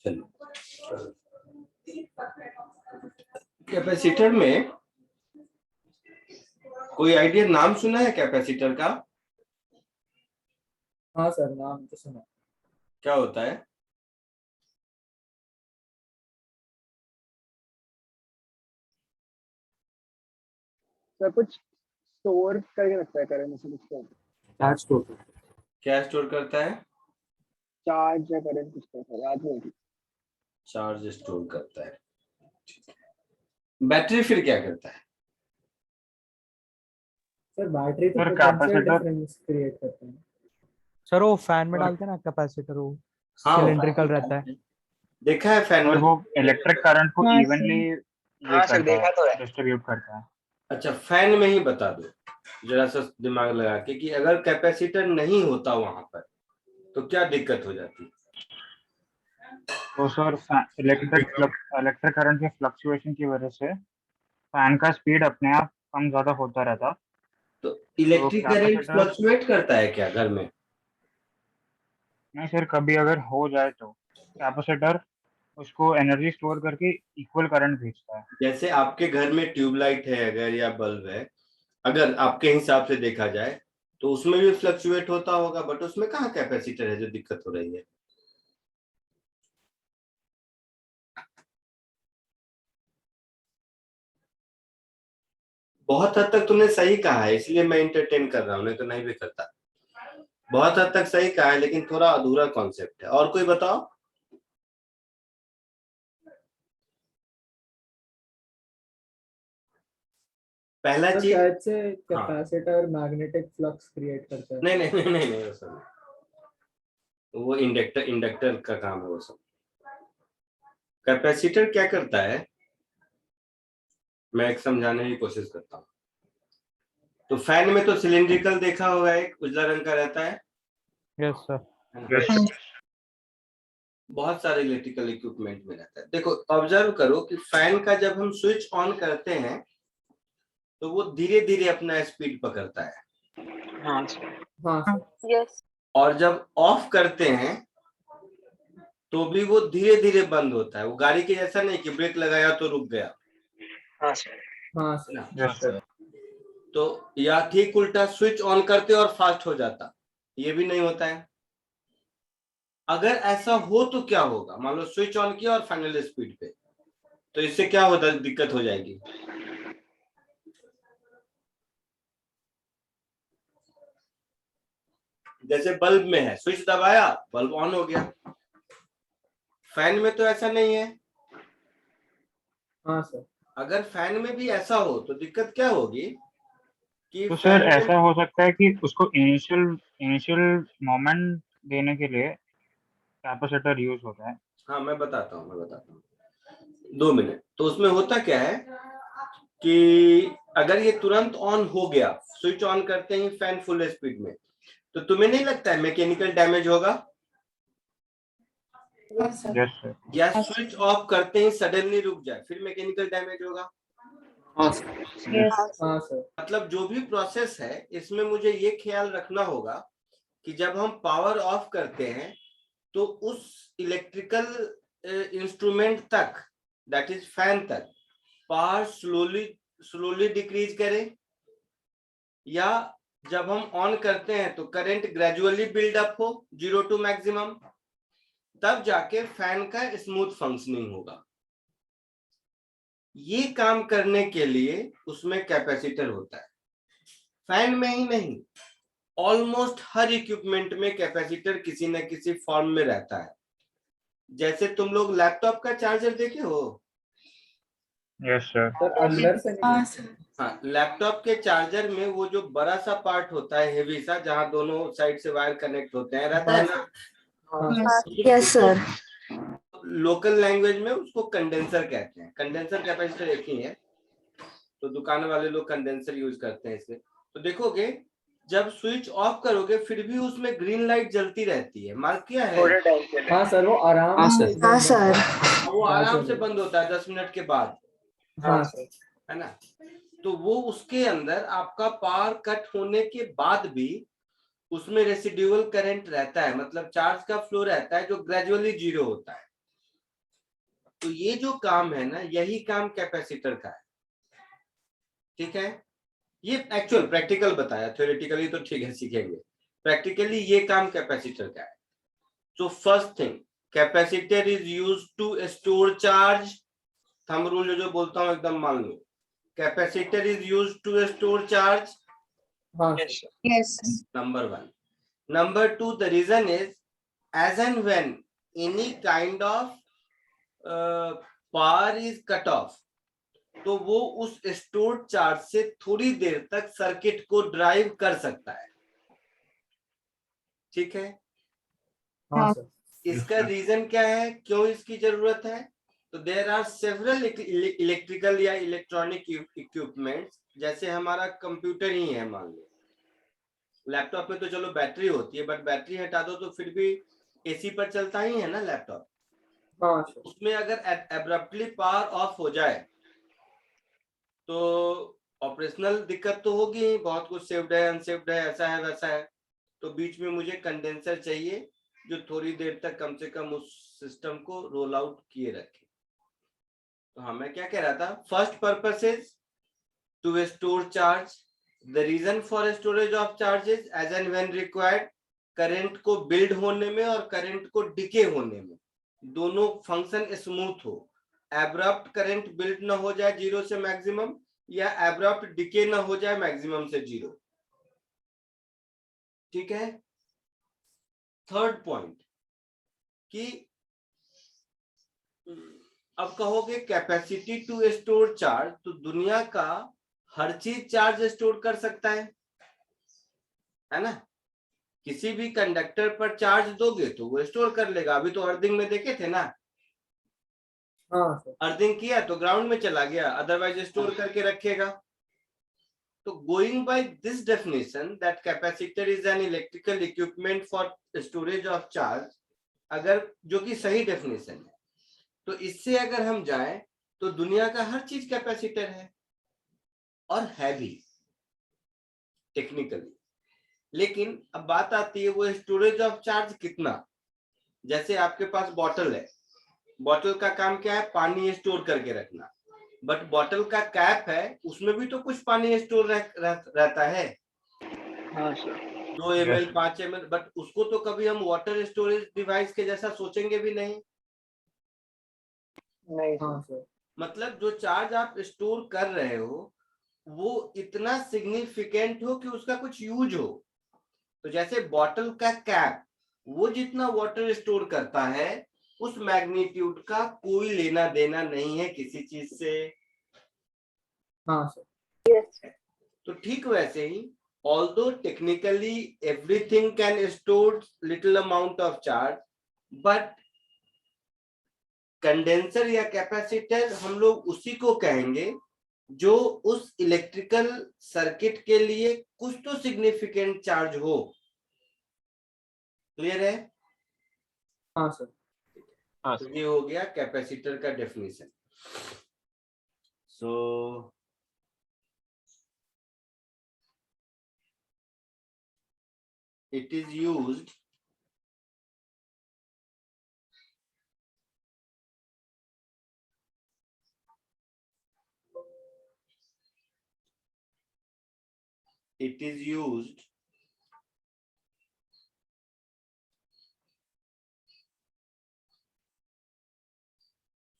चलो, कैपेसिटर में कोई आइडिया, नाम सुना है कैपेसिटर का? हाँ सर, नाम तो सुना। क्या होता है? सर कुछ स्टोर करके रखता है करंट से, कुछ चार्ज स्टोर करता है। क्या स्टोर करता है? चार्ज या करंट कुछ सर याद नहीं। चार्ज स्टोर करता है। बैटरी फिर क्या करता है? सर बैटरी तो sir, potential capacitor. Difference create करते हैं। सर वो फैन में डालते हैं ना कैपेसिटर, वो हाँ, सिलेंड्रिकल रहता है। देखा है फैन और में? वो इलेक्ट्रिक करंट को हाँ, इवनली हाँ सर, देखा तो है। डिस्ट्रीब्यूट करता है। अच्छा, फैन में ही बता दो जरा सा दिमाग लगा के कि अगर कैपेसिटर नहीं होता वहां पर तो क्या दिक्कत हो जाती? तो सर इलेक्ट्रिक करंट के फ्लक्चुएशन की वजह से फैन का स्पीड अपने आप कम ज्यादा होता रहता। तो इलेक्ट्रिक करंट कैपेसिटर फ्लक्चुएट करता है क्या घर में? नहीं सर, कभी अगर हो जाए तो कैपेसिटर उसको एनर्जी स्टोर करके इक्वल करंट भेजता है। जैसे आपके घर में ट्यूबलाइट है अगर या बल्ब है, अगर आपके हिसाब से देखा जाए तो उसमें भी फ्लक्चुएट होता होगा, बट उसमें कहाँ कैपेसिटर है जो दिक्कत हो रही है? बहुत हद तक तुमने सही कहा है, इसलिए मैं इंटरटेन कर रहा हूँ, नहीं तो नहीं भी करता। बहुत हद तक सही कहा है, लेकिन थोड़ा अधूरा कॉन्सेप्ट है। और कोई बताओ। पहला तो चीज, शायद से कैपेसिटर मैग्नेटिक फ्लक्स क्रिएट करता है। नहीं नहीं नहीं नहीं, नहीं वो सब वो इंडक्टर का काम है वो सब। कैपेसिटर क्या करता है, मैं एक समझाने की कोशिश करता हूँ। तो फैन में तो सिलिंड्रिकल देखा होगा, एक उजला रंग का रहता है। Yes sir. बहुत सारे इलेक्ट्रिकल इक्विपमेंट में रहता है। देखो ऑब्जर्व करो कि फैन का जब हम स्विच ऑन करते हैं तो वो धीरे धीरे अपना स्पीड पकड़ता है। हाँ हाँ यस। और जब ऑफ करते हैं तो भी वो धीरे धीरे बंद होता है। वो गाड़ी के जैसा नहीं कि ब्रेक लगाया तो रुक गया। हाँ सर। हाँ सर। Yes sir. तो या ठीक उल्टा, स्विच ऑन करते और फास्ट हो जाता, ये भी नहीं होता है। अगर ऐसा हो तो क्या होगा, मान लो स्विच ऑन किया और फाइनल स्पीड पे, तो इससे क्या होता है, दिक्कत हो जाएगी। जैसे बल्ब में है, स्विच दबाया बल्ब ऑन हो गया। फैन में तो ऐसा नहीं है। हाँ सर। अगर फैन में भी ऐसा हो तो दिक्कत क्या होगी कि तो सर ऐसा हो सकता है कि उसको इनिशियल मोमेंट देने के लिए कैपेसिटर यूज होता है। हाँ मैं बताता हूँ 2 मिनट। तो उसमें होता क्या है कि अगर ये तुरंत ऑन हो गया, स्विच ऑन करते ही फैन फुल स्पीड में, तो तुम्हें नहीं लगता है मैकेनिकल डैमेज होगा? Yes sir. या स्विच ऑफ करते ही सडनली रुक जाए, फिर मैकेनिकल डैमेज होगा? हाँ सर। हाँ सर। मतलब जो भी प्रोसेस है इसमें मुझे ये ख्याल रखना होगा कि जब हम पावर ऑफ करते हैं तो उस इलेक्ट्रिकल इंस्ट्रूमेंट तक, दैट इज फैन तक, पावर स्लोली डिक्रीज करे, या जब हम ऑन करते हैं तो करंट ग्रेजुअली बिल्ड अप हो 0 टू मैक्सिमम, तब जाके फैन का स्मूथ फंक्शनिंग होगा। ये काम करने के लिए उसमें कैपेसिटर होता है। फैन में ही नहीं, ऑलमोस्ट हर इक्विपमेंट में कैपेसिटर किसी न किसी फॉर्म में रहता है। जैसे तुम लोग लैपटॉप का चार्जर देखे हो? Yes sir. सर अंदर से नहीं। हाँ, लैपटॉप के चार्जर में वो जो बड़ा सा पार्ट होता है हेवी सा, जहाँ दोनों साइड से वायर कनेक्ट होते हैं, रहता है ना? Yes sir. लोकल लैंग्वेज में उसको कंडेंसर कहते हैं। कंडेंसर कैपेसिटर एक ही है, तो दुकान वाले लोग कंडेंसर यूज करते हैं इसे। तो देखोगे जब स्विच ऑफ करोगे फिर भी उसमें ग्रीन लाइट जलती रहती है, मार्क किया है? थोड़े टाइम के लिए। हाँ सर, वो आराम से हाँ सर। वो आराम से बंद होता है 10 मिनट के बाद, हाँ सर। है ना? तो वो उसके अंदर आपका पावर कट होने के बाद भी उसमें रेसिड्यूअल करंट रहता है, मतलब चार्ज का फ्लो रहता है जो ग्रेजुअली 0 होता है। तो ये जो काम है ना, यही काम कैपेसिटर का है, ठीक है। ये एक्चुअल प्रैक्टिकल बताया, थ्योरेटिकली तो ठीक है सीखेंगे, प्रैक्टिकली ये काम कैपेसिटर का है। तो first thing, capacitor is used to store charge. Thumb rule जो बोलता हूं एकदम मान लो, capacitor is used to store charge, हाँ Yes. number one. Number two, the reason is as and when any kind of power is cut off, तो वो उस स्टोर्ड चार्ज से थोड़ी देर तक सर्किट को ड्राइव कर सकता है, ठीक है। हाँ सर। इसका रीजन क्या है, क्यों इसकी जरूरत है? तो देयर आर सेवरल इलेक्ट्रिकल या इलेक्ट्रॉनिक इक्विपमेंट्स, जैसे हमारा कंप्यूटर ही है मान लो, लैपटॉप में तो चलो बैटरी होती है, बट बैटरी हटा दो तो फिर भी एसी पर चलता ही है ना लैपटॉप। हाँ सर। उसमें अगर एब्रप्टली पावर ऑफ हो जाए तो ऑपरेशनल दिक्कत तो होगी ही, बहुत कुछ सेव्ड है, अनसेव्ड है, ऐसा है वैसा है। तो बीच में मुझे कंडेंसर चाहिए जो थोड़ी देर तक कम से कम उस सिस्टम को रोल आउट किए रखे। तो हाँ, मैं क्या कह रहा था, first purpose is to store charge. The reason for storage of charges as and when required, current को बिल्ड होने में और करंट को डिके होने में, दोनों फंक्शन स्मूथ हो। एब्रप्ट करंट बिल्ड ना हो जाए जीरो से मैक्सिमम, या एब्रप्ट डिके ना हो जाए मैक्सिमम से जीरो, ठीक है। थर्ड पॉइंट कि अब कहोगे कैपेसिटी टू स्टोर चार्ज, तो दुनिया का हर चीज चार्ज स्टोर कर सकता है ना। किसी भी कंडक्टर पर चार्ज दोगे तो वो स्टोर कर लेगा। अभी तो अर्थिंग में देखे थे ना, हाँ सर। अर्थिंग किया तो ग्राउंड में चला गया, अदरवाइज स्टोर करके रखेगा। तो going by this definition that capacitor is an electrical equipment for storage of charge, अगर जो कि सही डेफिनेशन है, तो इससे अगर हम जाएं तो दुनिया का हर चीज कैपेसिटर है, और है भी टेक्निकली। लेकिन अब बात आती है वो स्टोरेज ऑफ चार्ज कितना। जैसे आपके पास बॉटल है, बॉटल का काम क्या है, पानी स्टोर करके रखना, बट बॉटल का कैप है, उसमें भी तो कुछ पानी स्टोर रहता है, हाँ सर। 2 ml 5 ml, बट उसको तो कभी हम वाटर स्टोरेज डिवाइस के जैसा सोचेंगे भी नहीं। नहीं हाँ सर। सर। मतलब जो चार्ज आप स्टोर कर रहे हो वो इतना सिग्निफिकेंट हो कि उसका कुछ यूज हो। तो जैसे बॉटल का कैप, वो जितना वाटर स्टोर करता है, उस मैग्नीट्यूड का कोई लेना देना नहीं है किसी चीज से। हाँ सर। तो ठीक वैसे ही, although technically everything can store little amount of charge, but condenser या कैपेसिटर हम लोग उसी को कहेंगे जो उस इलेक्ट्रिकल सर्किट के लिए कुछ तो सिग्निफिकेंट चार्ज हो। क्लियर है? हाँ सर। हाँ तो सर। ये हो गया कैपेसिटर का definition. So it is used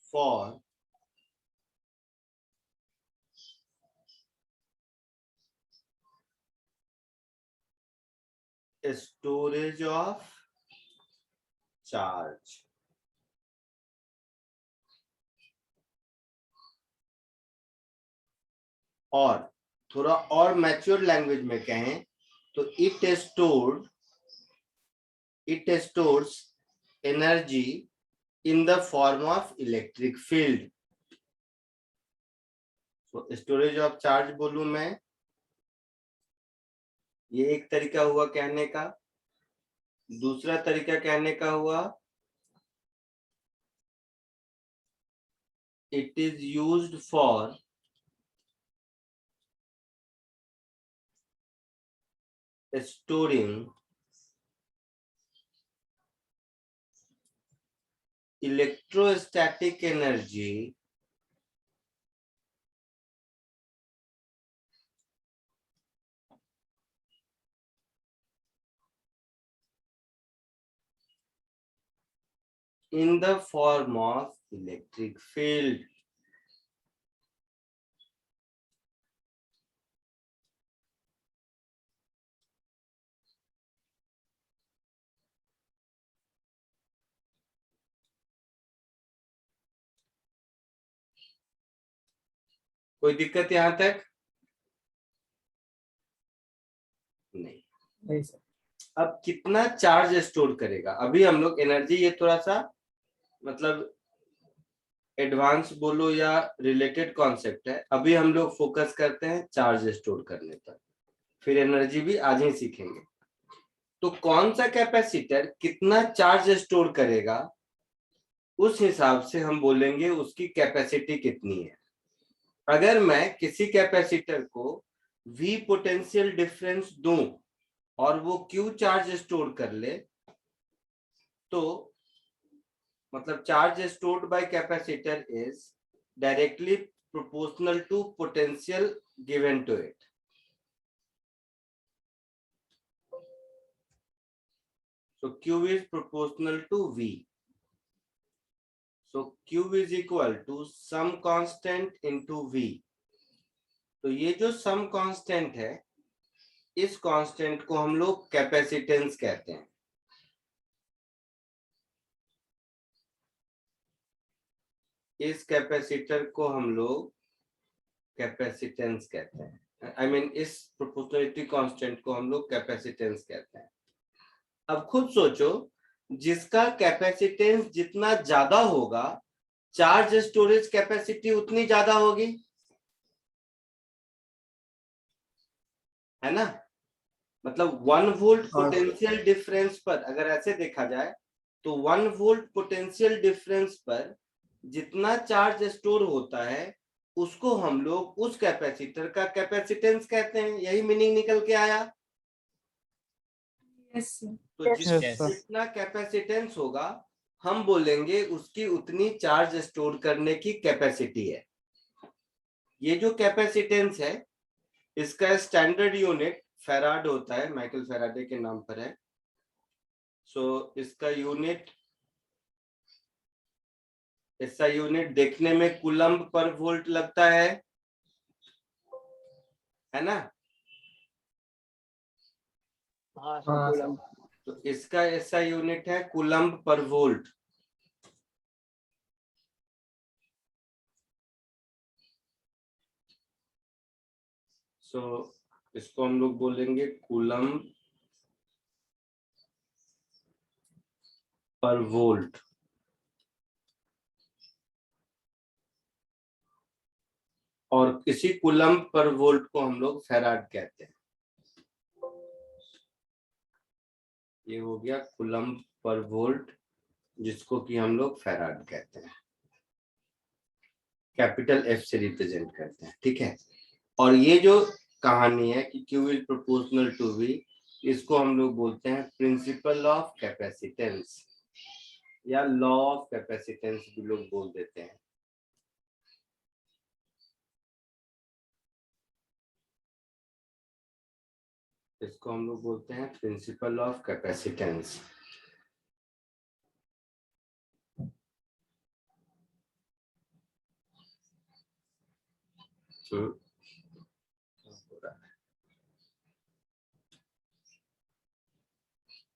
for storage of charge। और थोड़ा और मैच्योर लैंग्वेज में कहें तो it stores energy in the form of electric field. तो स्टोरेज ऑफ चार्ज बोलूं मैं, ये एक तरीका हुआ कहने का। दूसरा तरीका कहने का हुआ it is used for storing electrostatic energy in the form of electric field. कोई दिक्कत यहां तक? नहीं। नहीं सर। अब कितना चार्ज स्टोर करेगा? अभी हम लोग एनर्जी, ये थोड़ा सा मतलब एडवांस बोलो या रिलेटेड कॉन्सेप्ट है, अभी हम लोग फोकस करते हैं चार्ज स्टोर करने पर, फिर एनर्जी भी आज ही सीखेंगे। तो कौन सा कैपेसिटर कितना चार्ज स्टोर करेगा, उस हिसाब से हम बोलेंगे उसकी कैपेसिटी कितनी है। अगर मैं किसी कैपेसिटर को V पोटेंशियल डिफरेंस दूं और वो Q चार्ज स्टोर कर ले, तो मतलब charge stored by capacitor is directly proportional to potential given to it. So Q is proportional to V. So Q is equal to some constant into V. तो ये जो सम कांस्टेंट है, इस constant को हम लोग कैपेसिटेंस कहते हैं। इस कैपेसिटर को हम लोग कैपेसिटेंस कहते हैं। I mean, इस प्रोपोर्शनलिटी कांस्टेंट को हम लोग कैपेसिटेंस कहते हैं। अब खुद सोचो, जिसका कैपेसिटेंस जितना ज्यादा होगा, चार्ज स्टोरेज कैपेसिटी उतनी ज्यादा होगी, है ना? मतलब 1 वोल्ट पोटेंशियल डिफरेंस पर अगर ऐसे देखा जाए तो 1 वोल्ट पोटेंशियल डिफरेंस पर जितना चार्ज स्टोर होता है, उसको हम लोग उस कैपेसिटर का कैपेसिटेंस कहते हैं। यही मीनिंग निकल के आया। तो जितना कैपेसिटेंस होगा, हम बोलेंगे उसकी उतनी चार्ज स्टोर करने की कैपेसिटी है। ये जो कैपेसिटेंस है, इसका स्टैंडर्ड यूनिट फैराड होता है, माइकल फैराडे के नाम पर है। सो इसका यूनिट, इसका यूनिट देखने में कूलम्ब पर वोल्ट लगता है ना? हाँ हाँ, कूलम। तो इसका ऐसा यूनिट है कूलम्ब पर वोल्ट। सो इसको हम लोग बोलेंगे कूलम्ब पर वोल्ट। और इसी कूलम्ब पर वोल्ट को हम लोग फैराड कहते हैं। ये हो गया कूलम्ब पर वोल्ट, जिसको कि हम लोग फैराड कहते हैं, कैपिटल F से रिप्रेजेंट करते हैं। ठीक है। और ये जो कहानी है कि Q is proportional to V, इसको हम लोग बोलते हैं प्रिंसिपल ऑफ कैपेसिटेंस या लॉ ऑफ कैपेसिटेंस भी लोग बोल देते हैं। इसको हम लोग बोलते हैं प्रिंसिपल ऑफ कैपेसिटेंस।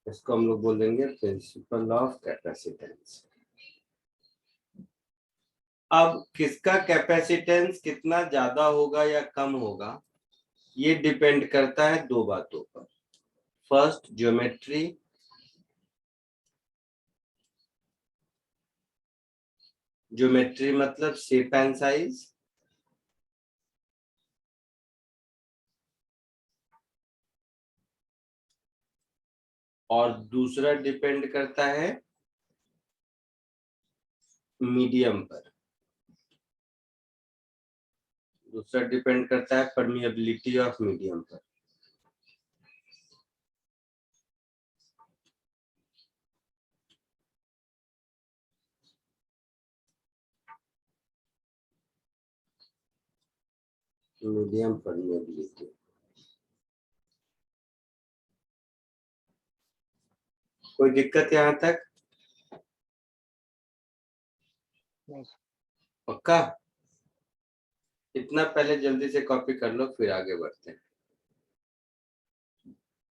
इसको हम लोग बोलेंगे प्रिंसिपल ऑफ कैपेसिटेंस। अब किसका कैपेसिटेंस कितना ज्यादा होगा या कम होगा, ये डिपेंड करता है दो बातों पर। फर्स्ट, ज्योमेट्री, ज्योमेट्री मतलब शेप एंड साइज, और दूसरा डिपेंड करता है मीडियम पर। दूसरा डिपेंड करता है परमिएबिलिटी ऑफ मीडियम पर। Medium permeability. कोई दिक्कत यहाँ तक? नहीं पक्का? इतना पहले जल्दी से कॉपी कर लो, फिर आगे बढ़ते हैं।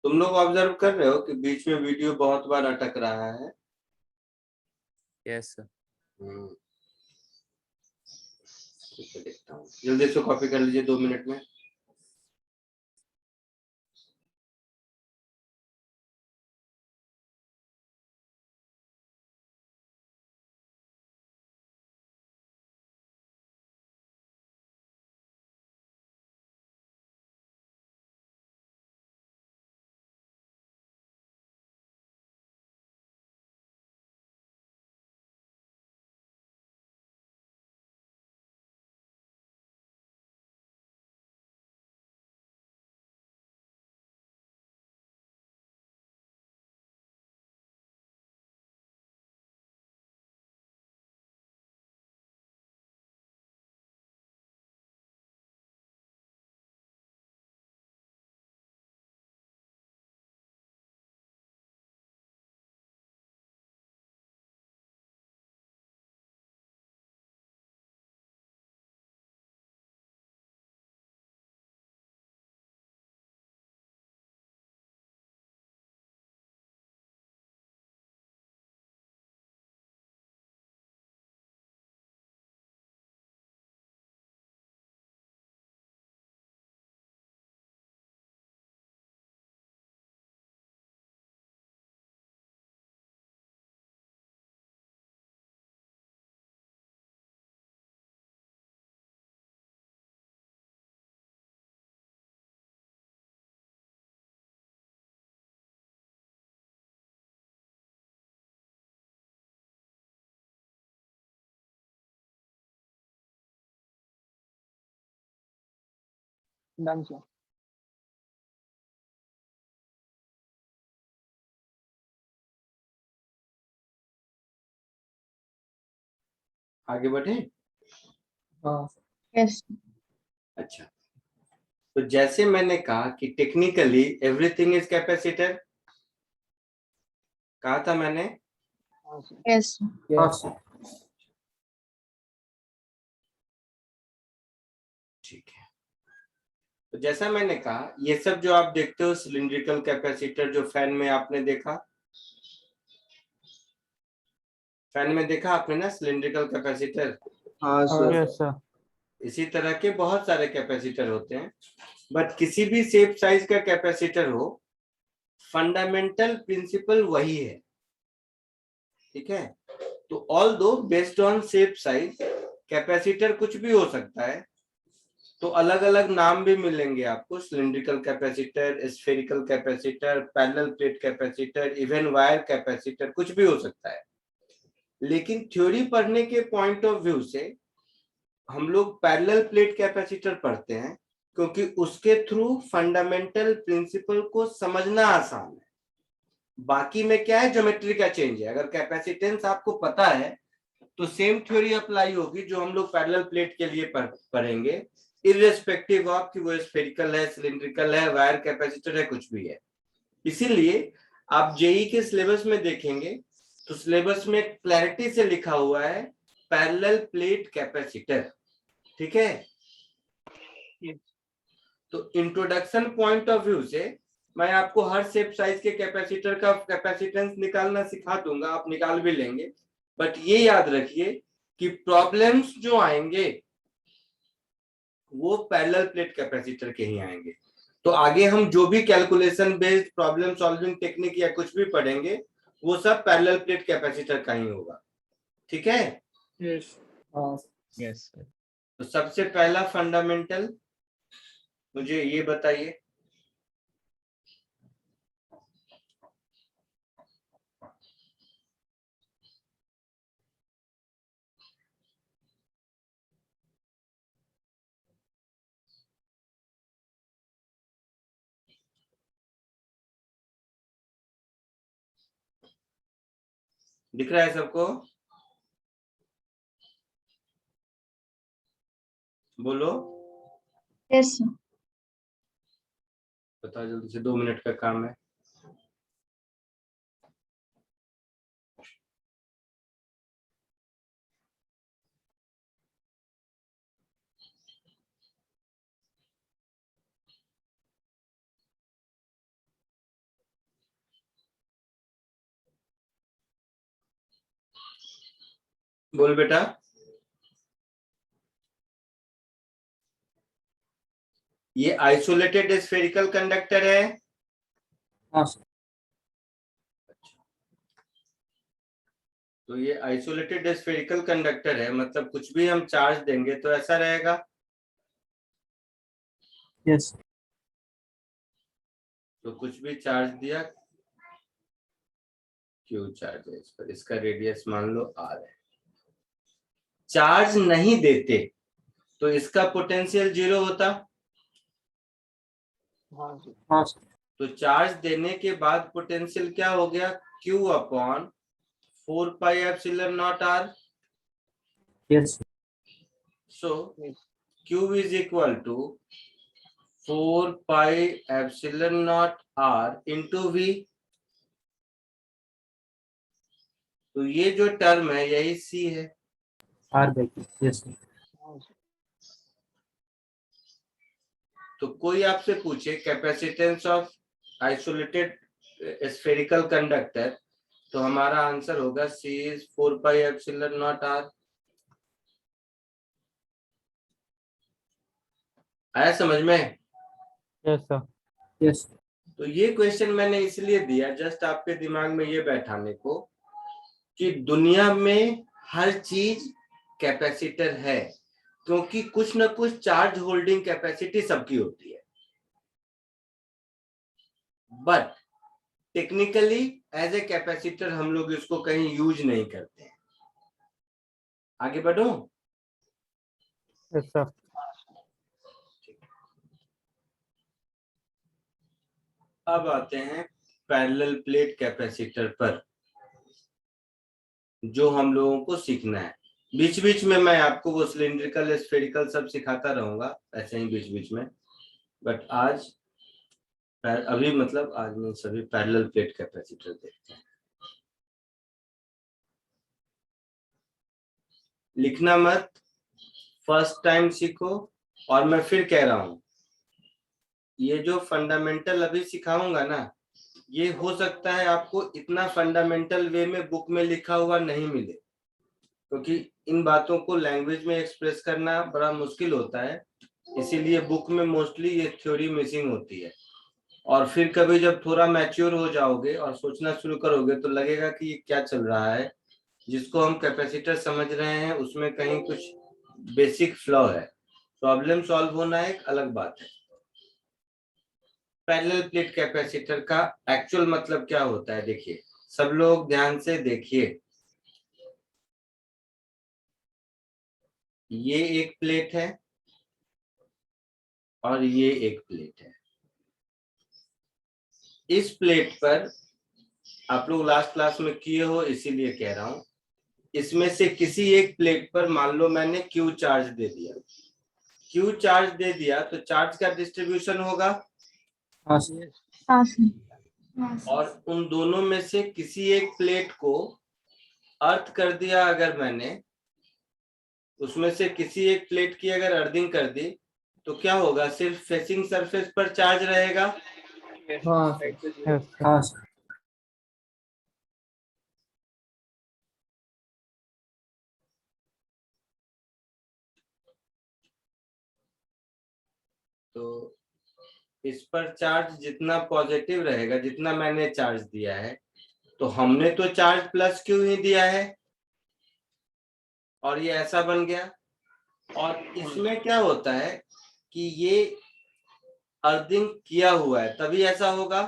तुम लोग ऑब्जर्व कर रहे हो कि बीच में वीडियो बहुत बार अटक रहा है। Yes sir. ठीक है, देखता हूँ। जल्दी से कॉपी कर लीजिए 2 मिनट में। Done sir. आगे बढ़े। हाँ Yes. अच्छा, तो जैसे मैंने कहा कि टेक्निकली एवरीथिंग इज कैपेसिटर, कहा था मैंने। हाँ सर। Yes. yes ठीक है, तो जैसा मैंने कहा, ये सब जो आप देखते हो सिलिंड्रिकल कैपेसिटर, जो फैन में आपने देखा, फैन में देखा आपने ना सिलिंड्रिकल कैपेसिटर। हाँ सर। Yes sir. इसी तरह के बहुत सारे कैपेसिटर होते हैं, बट किसी भी शेप साइज का कैपेसिटर हो, फंडामेंटल प्रिंसिपल वही है। ठीक है, तो ऑल दो based on shape size capacitor कुछ भी हो सकता है, तो अलग अलग नाम भी मिलेंगे आपको, cylindrical capacitor, spherical capacitor, parallel plate capacitor, even wire capacitor, कुछ भी हो सकता है। लेकिन थ्योरी पढ़ने के पॉइंट ऑफ व्यू से हम लोग पैरेलल प्लेट कैपेसिटर पढ़ते हैं, क्योंकि उसके थ्रू फंडामेंटल प्रिंसिपल को समझना आसान है। बाकी में क्या है, ज्योमेट्री का चेंज है। अगर कैपेसिटेंस आपको पता है तो सेम थ्योरी अप्लाई होगी जो हम लोग पैरेलल प्लेट के लिए पढ़ेंगे, इररिस्पेक्टिव ऑफ कि वो स्फेरिकल है, सिलिंड्रिकल है, वायर कैपेसिटर है, कुछ भी है। इसीलिए आप जेई के सिलेबस में देखेंगे तो सिलेबस में क्लैरिटी से लिखा हुआ है पैरेलल प्लेट कैपेसिटर। ठीक है, तो इंट्रोडक्शन पॉइंट ऑफ व्यू से मैं आपको हर शेप साइज के कैपेसिटर का कैपेसिटेंस निकालना सिखा दूंगा, आप निकाल भी लेंगे। बट ये याद रखिए कि प्रॉब्लम्स जो आएंगे वो पैरेलल प्लेट कैपेसिटर के ही आएंगे। तो आगे हम जो भी calculation based problem solving technique या कुछ भी पढ़ेंगे, वो सब पैरेलल प्लेट कैपेसिटर का ही होगा। ठीक है, यस। हाँ यस सर। तो सबसे पहला फंडामेंटल मुझे ये बताइए, दिख रहा है सबको? बोलो। Yes, sir. बताओ जल्दी से, 2 मिनट का काम है। बोल बेटा। ये आइसोलेटेड स्फेरिकल कंडक्टर है। हाँ सर। तो ये आइसोलेटेड स्फेरिकल कंडक्टर है, मतलब कुछ भी हम चार्ज देंगे तो ऐसा रहेगा। यस। तो कुछ भी चार्ज दिया, क्यू चार्ज है इस पर, इसका रेडियस मान लो आर है। चार्ज नहीं देते तो इसका पोटेंशियल 0 होता। हाँ सर। हाँ सर। तो चार्ज देने के बाद पोटेंशियल क्या हो गया, Q upon 4 pi epsilon naught r. Yes. So Q is equal to 4 pi epsilon naught r into V। तो ये जो टर्म है यही C है। R by. Yes sir. हाँ सर। तो कोई आपसे पूछे capacitance of isolated spherical conductor, तो हमारा आंसर होगा C is 4 pi epsilon naught r. आया समझ में? Yes sir. यस। तो ये क्वेश्चन मैंने इसलिए दिया जस्ट आपके दिमाग में ये बैठाने को कि दुनिया में हर चीज कैपेसिटर है, क्योंकि कुछ ना कुछ चार्ज होल्डिंग कैपेसिटी सबकी होती है, but technically as a capacitor हम लोग इसको कहीं यूज नहीं करते हैं। आगे बढ़ो। Yes sir. अब आते हैं पैरेलल प्लेट कैपेसिटर पर, जो हम लोगों को सीखना है। बीच बीच में मैं आपको वो सिलिंड्रिकल स्फेरिकल सब सिखाता रहूंगा ऐसे ही बीच बीच में, बट आज अभी मतलब आज मैं सभी पैरेलल प्लेट कैपेसिटर देखते हैं। लिखना मत, फर्स्ट टाइम सीखो। और मैं फिर कह रहा हूं, ये जो फंडामेंटल अभी सिखाऊंगा ना, ये हो सकता है आपको इतना फंडामेंटल वे में बुक में लिखा हुआ नहीं मिले, क्योंकि इन बातों को लैंग्वेज में एक्सप्रेस करना बड़ा मुश्किल होता है, इसीलिए बुक में मोस्टली ये थ्योरी मिसिंग होती है। और फिर कभी जब थोड़ा मैच्योर हो जाओगे और सोचना शुरू करोगे तो लगेगा कि ये क्या चल रहा है, जिसको हम कैपेसिटर समझ रहे हैं उसमें कहीं कुछ बेसिक फ्लॉ है। प्रॉब्लम सॉल्व होना एक अलग बात है। पैरेलल प्लेट कैपेसिटर का एक्चुअल मतलब क्या होता है, देखिए सब लोग ध्यान से देखिए। ये एक प्लेट है और ये एक प्लेट है। इस प्लेट पर आप लोग लास्ट क्लास में किए हो इसीलिए कह रहा हूं, इसमें से किसी एक प्लेट पर मान लो मैंने Q चार्ज दे दिया। Q चार्ज दे दिया तो चार्ज का डिस्ट्रीब्यूशन होगा। हाँ सर। हाँ सर। और उन दोनों में से किसी एक प्लेट को अर्थ कर दिया अगर मैंने, उसमें से किसी एक प्लेट की अगर अर्थिंग कर दी तो क्या होगा, सिर्फ फेसिंग सरफेस पर चार्ज रहेगा। हाँ सर। Yes sir. हाँ सर। तो इस पर चार्ज जितना पॉजिटिव रहेगा, जितना मैंने चार्ज दिया है, तो हमने तो चार्ज प्लस क्यू ही दिया है और ये ऐसा बन गया। और इसमें क्या होता है कि ये अर्थिंग किया हुआ है तभी ऐसा होगा,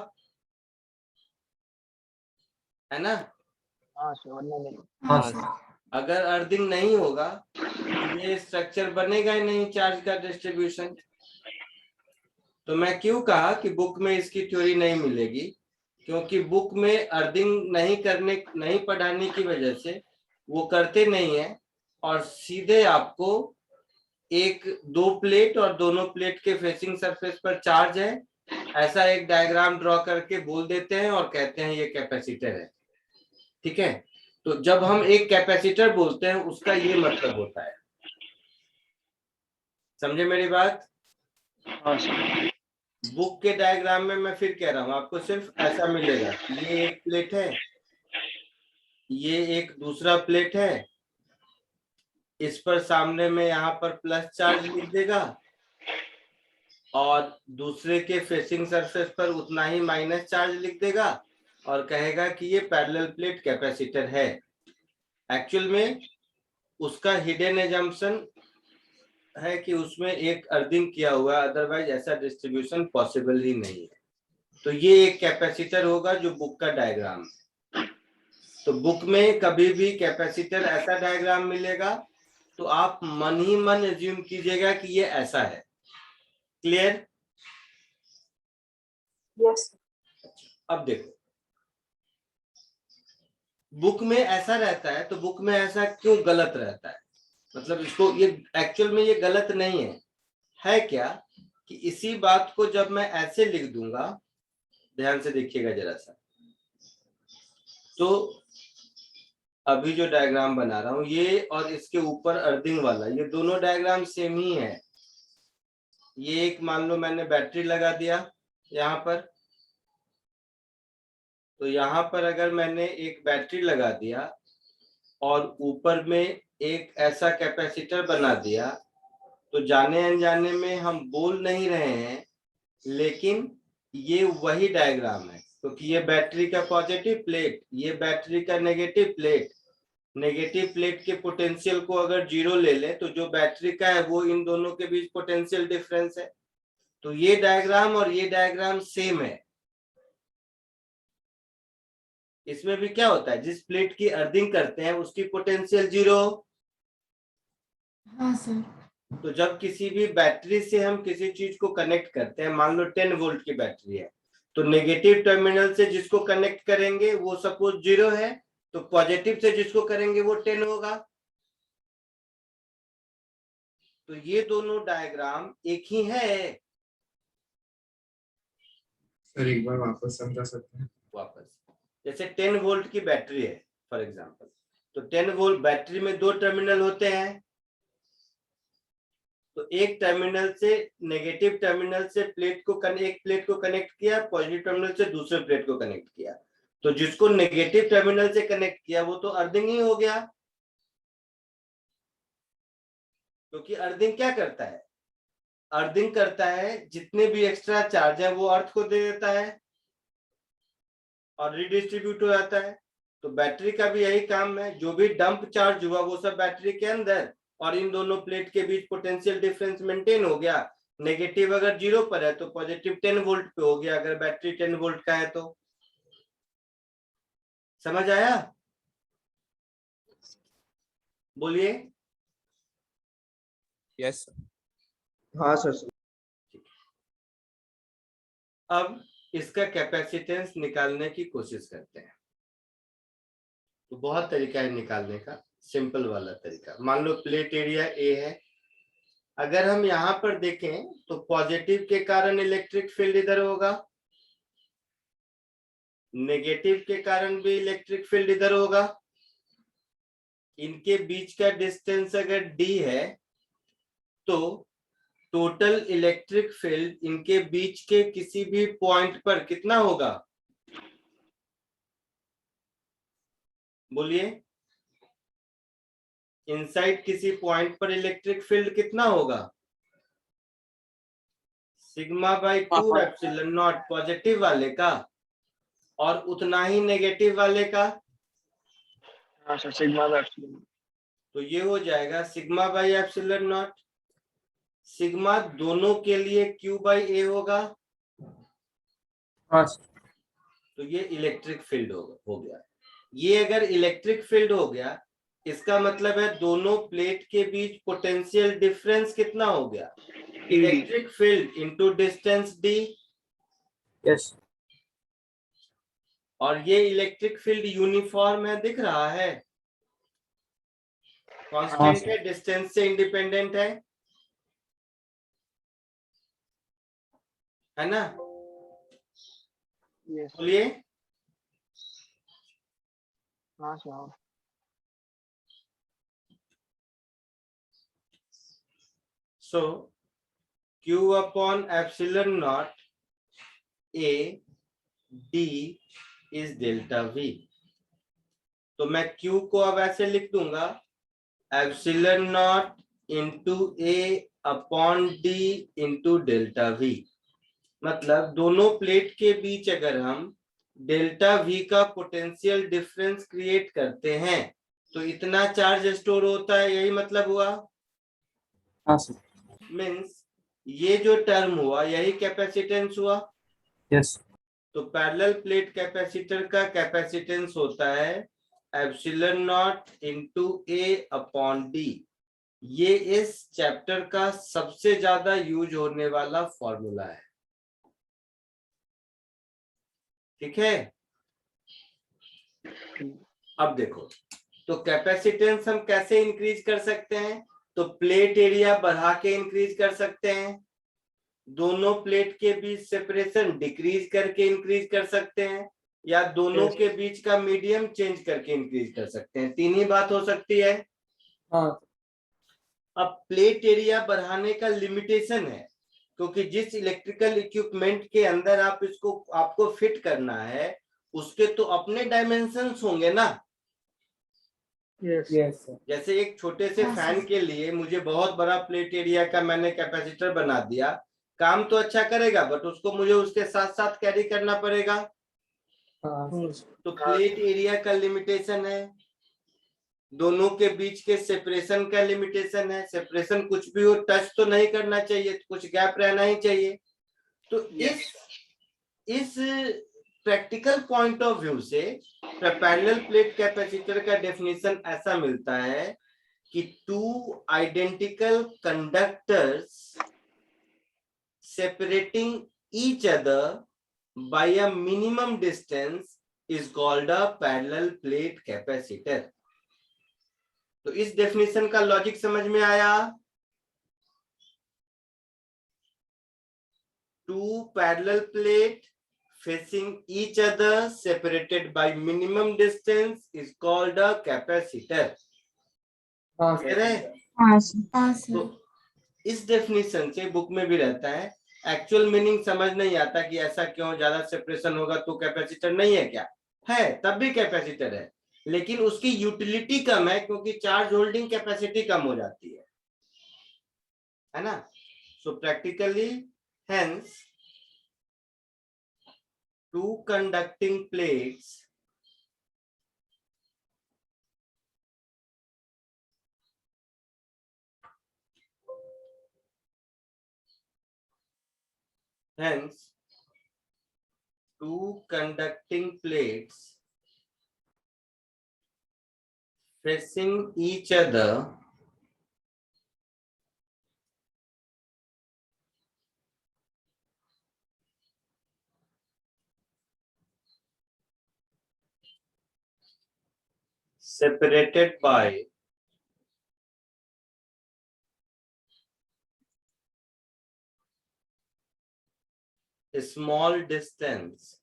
है ना? हाँ सर, वरना नहीं। हाँ सर। अगर अर्थिंग नहीं होगा तो ये स्ट्रक्चर बनेगा ही नहीं, चार्ज का डिस्ट्रीब्यूशन। तो मैं क्यों कहा कि बुक में इसकी थ्योरी नहीं मिलेगी, क्योंकि बुक में अर्थिंग नहीं पढ़ाने की वजह से वो करते नहीं है और सीधे आपको एक दो प्लेट और दोनों प्लेट के फेसिंग सरफेस पर चार्ज है, ऐसा एक डायग्राम ड्रॉ करके बोल देते हैं और कहते हैं ये कैपेसिटर है। ठीक है, तो जब हम एक कैपेसिटर बोलते हैं उसका ये मतलब होता है। समझे मेरी बात? हाँ सर। बुक के डायग्राम में मैं फिर कह रहा हूं, आपको सिर्फ ऐसा मिलेगा, ये एक प्लेट है, ये एक दूसरा प्लेट है, इस पर सामने में यहाँ पर प्लस चार्ज लिख देगा और दूसरे के फेसिंग सरफेस पर उतना ही माइनस चार्ज लिख देगा और कहेगा कि ये पैरेलल प्लेट कैपेसिटर है। एक्चुअल में उसका हिडन एजम्पशन है कि उसमें एक अर्थिंग किया हुआ है, अदरवाइज ऐसा डिस्ट्रीब्यूशन पॉसिबल ही नहीं है। तो ये एक कैपेसिटर होगा जो बुक का डायग्राम है। तो बुक में कभी भी कैपेसिटर ऐसा डायग्राम मिलेगा तो आप मन ही मन एज्यूम कीजिएगा कि ये ऐसा है। क्लियर? यस। अब देखो, बुक में ऐसा रहता है, तो बुक में ऐसा क्यों गलत रहता है? मतलब इसको, ये एक्चुअल में ये गलत नहीं है क्या कि इसी बात को जब मैं ऐसे लिख दूंगा, ध्यान से देखिएगा जरा सा, तो अभी जो डायग्राम बना रहा हूं ये और इसके ऊपर अर्थिंग वाला, ये दोनों डायग्राम सेम ही है। ये एक, मान लो मैंने बैटरी लगा दिया यहाँ पर, तो यहाँ पर अगर मैंने एक बैटरी लगा दिया और ऊपर में एक ऐसा कैपेसिटर बना दिया, तो जाने अनजाने में हम बोल नहीं रहे हैं, लेकिन ये वही डायग्राम है, क्योंकि ये बैटरी का पॉजिटिव प्लेट, ये बैटरी का नेगेटिव प्लेट। नेगेटिव प्लेट के पोटेंशियल को अगर जीरो ले ले तो जो बैटरी का है वो इन दोनों के बीच पोटेंशियल डिफरेंस है। तो ये डायग्राम और ये डायग्राम सेम है। इसमें भी क्या होता है, जिस प्लेट की अर्थिंग करते हैं उसकी पोटेंशियल जीरो। हाँ सर। तो जब किसी भी बैटरी से हम किसी चीज को कनेक्ट करते हैं, मान लो 10 वोल्ट की बैटरी है, तो नेगेटिव टर्मिनल से जिसको कनेक्ट करेंगे वो सपोज 0 है, तो पॉजिटिव से जिसको करेंगे वो 10 होगा। तो ये दोनों डायग्राम एक ही है। सर एक बार वापस समझा सकते हैं? वापस, जैसे 10 वोल्ट की बैटरी है फॉर एग्जांपल, तो 10 वोल्ट बैटरी में दो टर्मिनल होते हैं, तो एक टर्मिनल से, नेगेटिव टर्मिनल से प्लेट को एक प्लेट को कनेक्ट किया, पॉजिटिव टर्मिनल से दूसरे प्लेट को कनेक्ट किया, तो जिसको नेगेटिव टर्मिनल से कनेक्ट किया वो तो अर्थिंग ही हो गया, क्योंकि अर्थिंग क्या करता है, अर्थिंग करता है जितने भी एक्स्ट्रा चार्ज है वो अर्थ को दे देता है और रिडिस्ट्रीब्यूट हो जाता है। तो बैटरी का भी यही काम है, जो भी डंप चार्ज हुआ वो सब बैटरी के अंदर, और इन दोनों प्लेट के बीच पोटेंशियल डिफरेंस मेंटेन हो गया। नेगेटिव अगर 0 पर है तो पॉजिटिव 10 वोल्ट पे हो गया, अगर बैटरी 10 वोल्ट का है तो। समझ आया? बोलिए। Yes, sir. हाँ सर। अब इसका कैपेसिटेंस निकालने की कोशिश करते हैं। तो बहुत तरीका है निकालने का, सिंपल वाला तरीका। मान लो प्लेट एरिया ए है, अगर हम यहाँ पर देखें तो पॉजिटिव के कारण इलेक्ट्रिक फील्ड इधर होगा, नेगेटिव के कारण भी इलेक्ट्रिक फील्ड इधर होगा। इनके बीच का डिस्टेंस अगर डी है तो टोटल इलेक्ट्रिक फील्ड इनके बीच के किसी भी पॉइंट पर कितना होगा? बोलिए, इनसाइड किसी पॉइंट पर इलेक्ट्रिक फील्ड कितना होगा? Sigma by 2 epsilon not positive वाले का, और उतना ही नेगेटिव वाले का। हाँ सर, सिग्मा बाय एप्सिलॉन। तो ये हो जाएगा sigma by epsilon not. Sigma दोनों के लिए Q बाई A होगा। हाँ तो ये इलेक्ट्रिक फील्ड हो गया। ये अगर इलेक्ट्रिक फील्ड हो गया, इसका मतलब है दोनों प्लेट के बीच पोटेंशियल डिफरेंस कितना हो गया? Electric field into distance d। Yes और ये इलेक्ट्रिक फील्ड यूनिफॉर्म है, दिख रहा है, कांस्टेंट है, डिस्टेंस से इंडिपेंडेंट है। है ना? यस बोलिए। हाँ sir So Q upon epsilon naught A D is delta V. तो मैं Q को अब ऐसे लिख दूंगा, epsilon not into A upon D into delta V। मतलब दोनों प्लेट के बीच अगर हम डेल्टा V का पोटेंशियल डिफरेंस क्रिएट करते हैं तो इतना चार्ज स्टोर होता है, यही मतलब हुआ। हाँ सर। मीन्स ये जो टर्म हुआ यही कैपेसिटेंस हुआ। यस। तो पैरेलल प्लेट कैपेसिटर का कैपेसिटेंस होता है epsilon not into A upon D. ये इस चैप्टर का सबसे ज्यादा यूज होने वाला फॉर्मूला है, ठीक है। अब देखो, तो कैपेसिटेंस हम कैसे इंक्रीज कर सकते हैं? तो प्लेट एरिया बढ़ा के इंक्रीज कर सकते हैं, दोनों प्लेट के बीच सेपरेशन डिक्रीज करके इंक्रीज कर सकते हैं, या दोनों के बीच का मीडियम चेंज करके इंक्रीज कर सकते हैं। तीन ही बात हो सकती है। हाँ अब प्लेट एरिया बढ़ाने का लिमिटेशन है, क्योंकि जिस इलेक्ट्रिकल इक्विपमेंट के अंदर आप इसको आपको फिट करना है उसके तो अपने डायमेंशंस होंगे ना। Yes yes sir. जैसे एक छोटे से हाँ, फैन सर। के लिए मुझे बहुत बड़ा प्लेट एरिया का मैंने कैपेसिटर बना दिया, काम तो अच्छा करेगा बट उसको मुझे उसके साथ साथ कैरी करना पड़ेगा। हाँ तो प्लेट एरिया का लिमिटेशन है, दोनों के बीच के सेपरेशन का लिमिटेशन है। सेपरेशन कुछ भी हो टच तो नहीं करना चाहिए, कुछ गैप रहना ही चाहिए। तो इस प्रैक्टिकल पॉइंट ऑफ व्यू से पैरेलल प्लेट कैपेसिटर का डेफिनेशन ऐसा मिलता है कि two identical conductors separating each other by a minimum distance is called a parallel plate capacitor. तो इस डेफिनेशन का लॉजिक समझ में आया? Two parallel plate facing each other separated by minimum distance is called a capacitor. हाँ Clear है? Sir. हाँ sir. हाँ तो सर। इस डेफिनेशन से बुक में भी रहता है, एक्चुअल मीनिंग समझ नहीं आता कि ऐसा क्यों, ज्यादा सेपरेशन होगा तो कैपेसिटर नहीं है क्या? है, तब भी कैपेसिटर है, लेकिन उसकी यूटिलिटी कम है क्योंकि चार्ज होल्डिंग कैपेसिटी कम हो जाती है ना। So practically hence two conducting plates hence two conducting plates facing each other separated by a small distance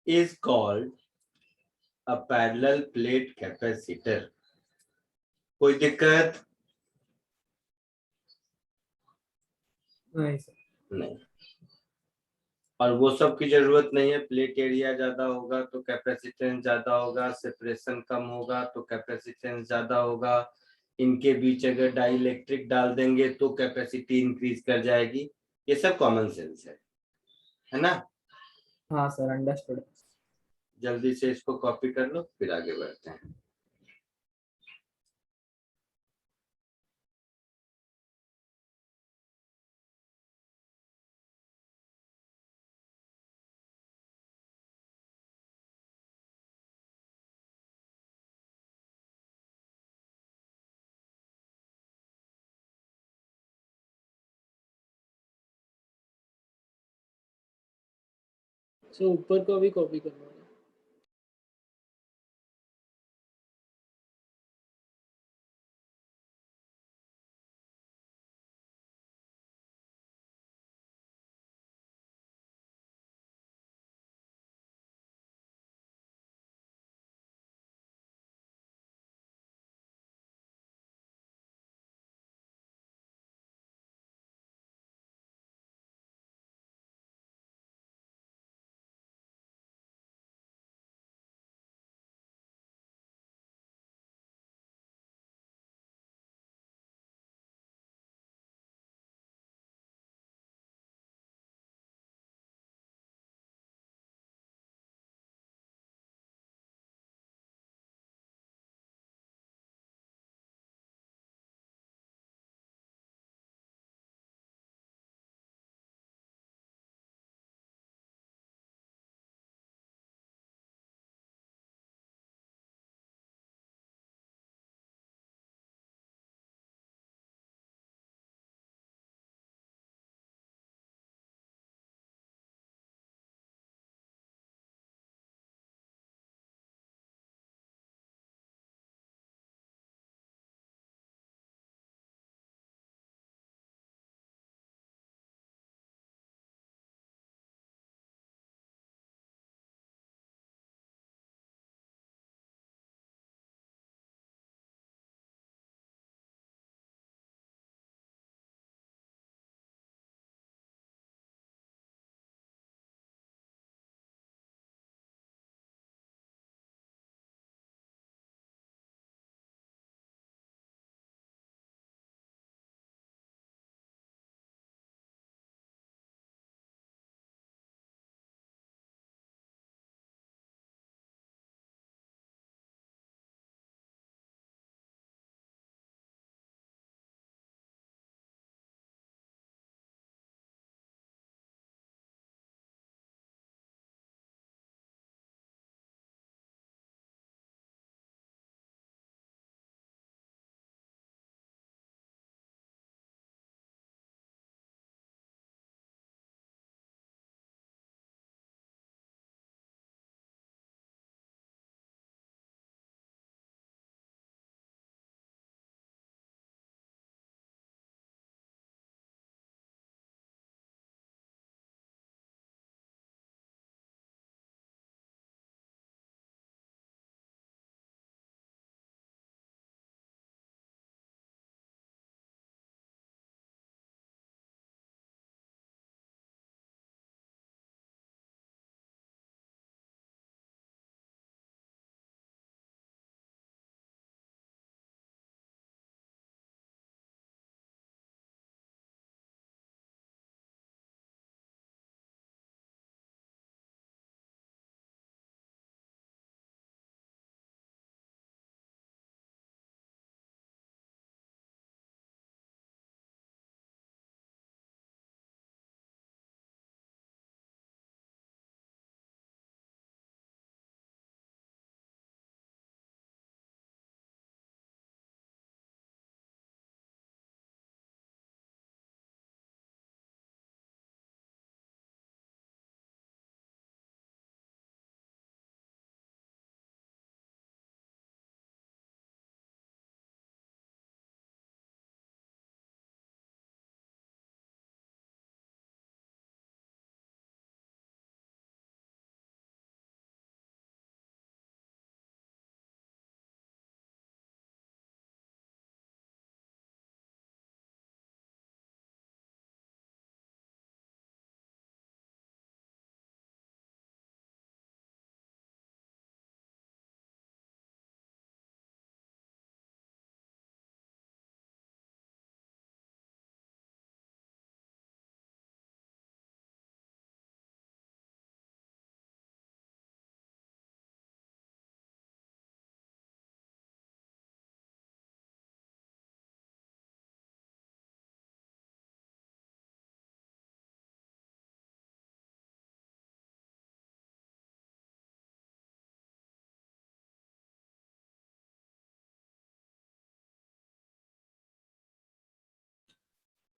is called a parallel plate capacitor. कोई दिक्कत नहीं सर। नहीं, और वो सब की जरूरत नहीं है। प्लेट एरिया ज्यादा होगा तो कैपेसिटेंस ज्यादा होगा, सेपरेशन कम होगा तो कैपेसिटेंस ज्यादा होगा, इनके बीच अगर डाइलेक्ट्रिक डाल देंगे तो कैपेसिटी इंक्रीज कर जाएगी। ये सब कॉमन सेंस है ना। हाँ सर, अंडरस्टूड। जल्दी से इसको कॉपी कर लो फिर आगे बढ़ते हैं। सो ऊपर को भी कॉपी करना होगा।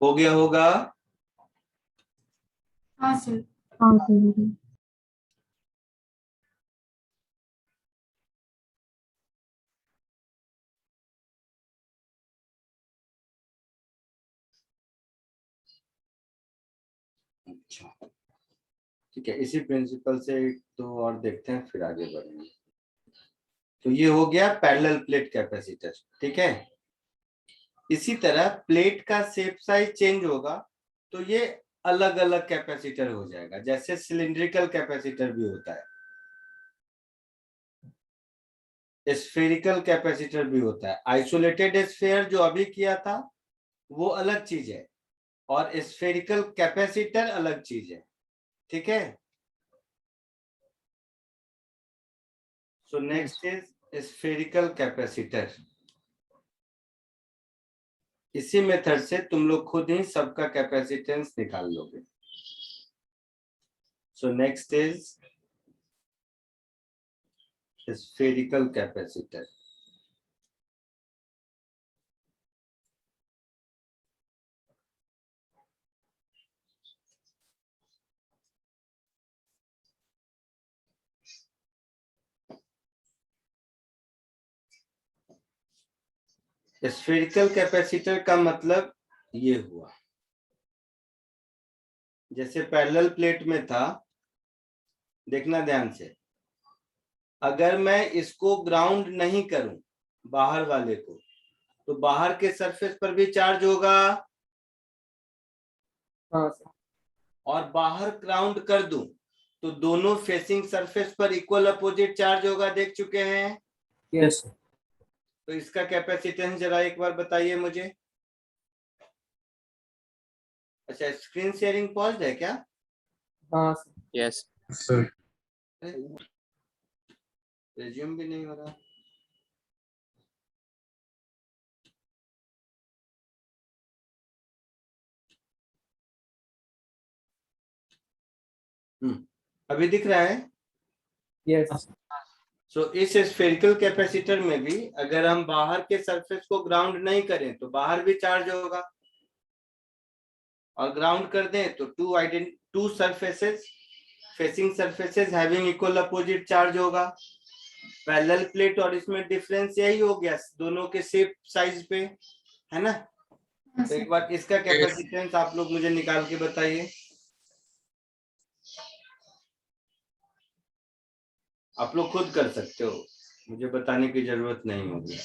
हो गया होगा? हाँ सर। हाँ सर। अच्छा ठीक है, इसी प्रिंसिपल से एक दो और देखते हैं फिर आगे बढ़ेंगे। तो ये हो गया पैरेलल प्लेट कैपेसिटर, ठीक है। इसी तरह प्लेट का शेप साइज चेंज होगा तो ये अलग अलग कैपेसिटर हो जाएगा, जैसे सिलिंड्रिकल कैपेसिटर भी होता है, स्फेरिकल कैपेसिटर भी होता है। आइसोलेटेड स्फेयर जो अभी किया था वो अलग चीज है, और स्फेरिकल कैपेसिटर अलग चीज है, ठीक है। So next is spherical capacitor. इसी मेथड से तुम लोग खुद ही सबका कैपेसिटेंस निकाल लोगे। So next is spherical capacitor. Spherical capacitor का मतलब ये हुआ, जैसे पैरेलल प्लेट में था, देखना ध्यान से, अगर मैं इसको ग्राउंड नहीं करूं बाहर वाले को, तो बाहर के सरफेस पर भी चार्ज होगा, हाँ सर। और बाहर ग्राउंड कर दूं तो दोनों फेसिंग सरफेस पर इक्वल अपोजिट चार्ज होगा, देख चुके हैं। Yes, sir. तो इसका कैपेसिटेंस जरा एक बार बताइए मुझे। अच्छा, स्क्रीन शेयरिंग पॉज्ड है क्या? हाँ सर। Yes. सर रिज्यूम भी नहीं हो रहा। अभी दिख रहा है? यस। सो इस स्फेरिकल कैपेसिटर में भी अगर हम बाहर के सरफेस को ग्राउंड नहीं करें तो बाहर भी चार्ज होगा, और ग्राउंड कर दें तो to surfaces, facing surfaces having equal opposite charge होगा। पैरेलल प्लेट और इसमें डिफरेंस यही हो गया, दोनों के शेप साइज पे, है ना। हाँ तो एक सर। बार इसका कैपेसिटेंस आप लोग मुझे निकाल के बताइए। आप लोग खुद कर सकते हो, मुझे बताने की जरूरत नहीं होगी।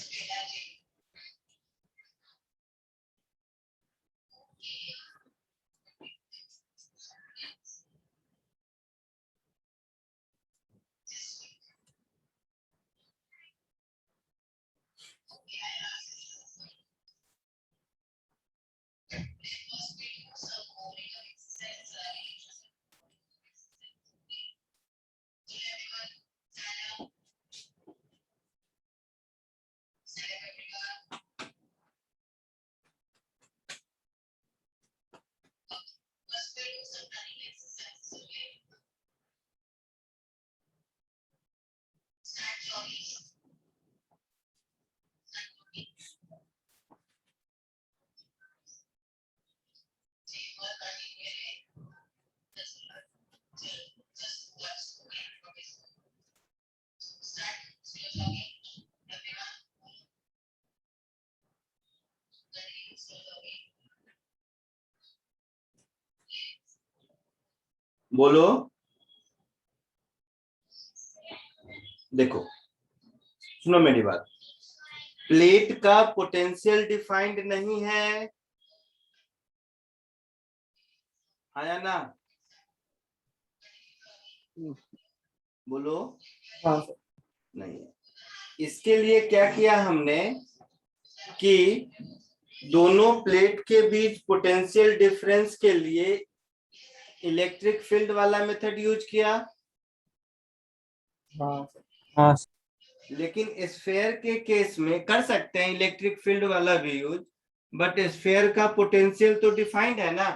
बोलो, देखो सुनो मेरी बात, प्लेट का पोटेंशियल डिफाइंड नहीं है, आया ना? बोलो। हाँ सर। नहीं है। इसके लिए क्या किया हमने कि दोनों प्लेट के बीच पोटेंशियल डिफरेंस के लिए इलेक्ट्रिक फील्ड वाला मेथड यूज किया। हाँ सर। हाँ, sir. लेकिन स्फेयर के केस में कर सकते हैं इलेक्ट्रिक फील्ड वाला भी यूज, बट स्फेयर का पोटेंशियल तो डिफाइंड है ना।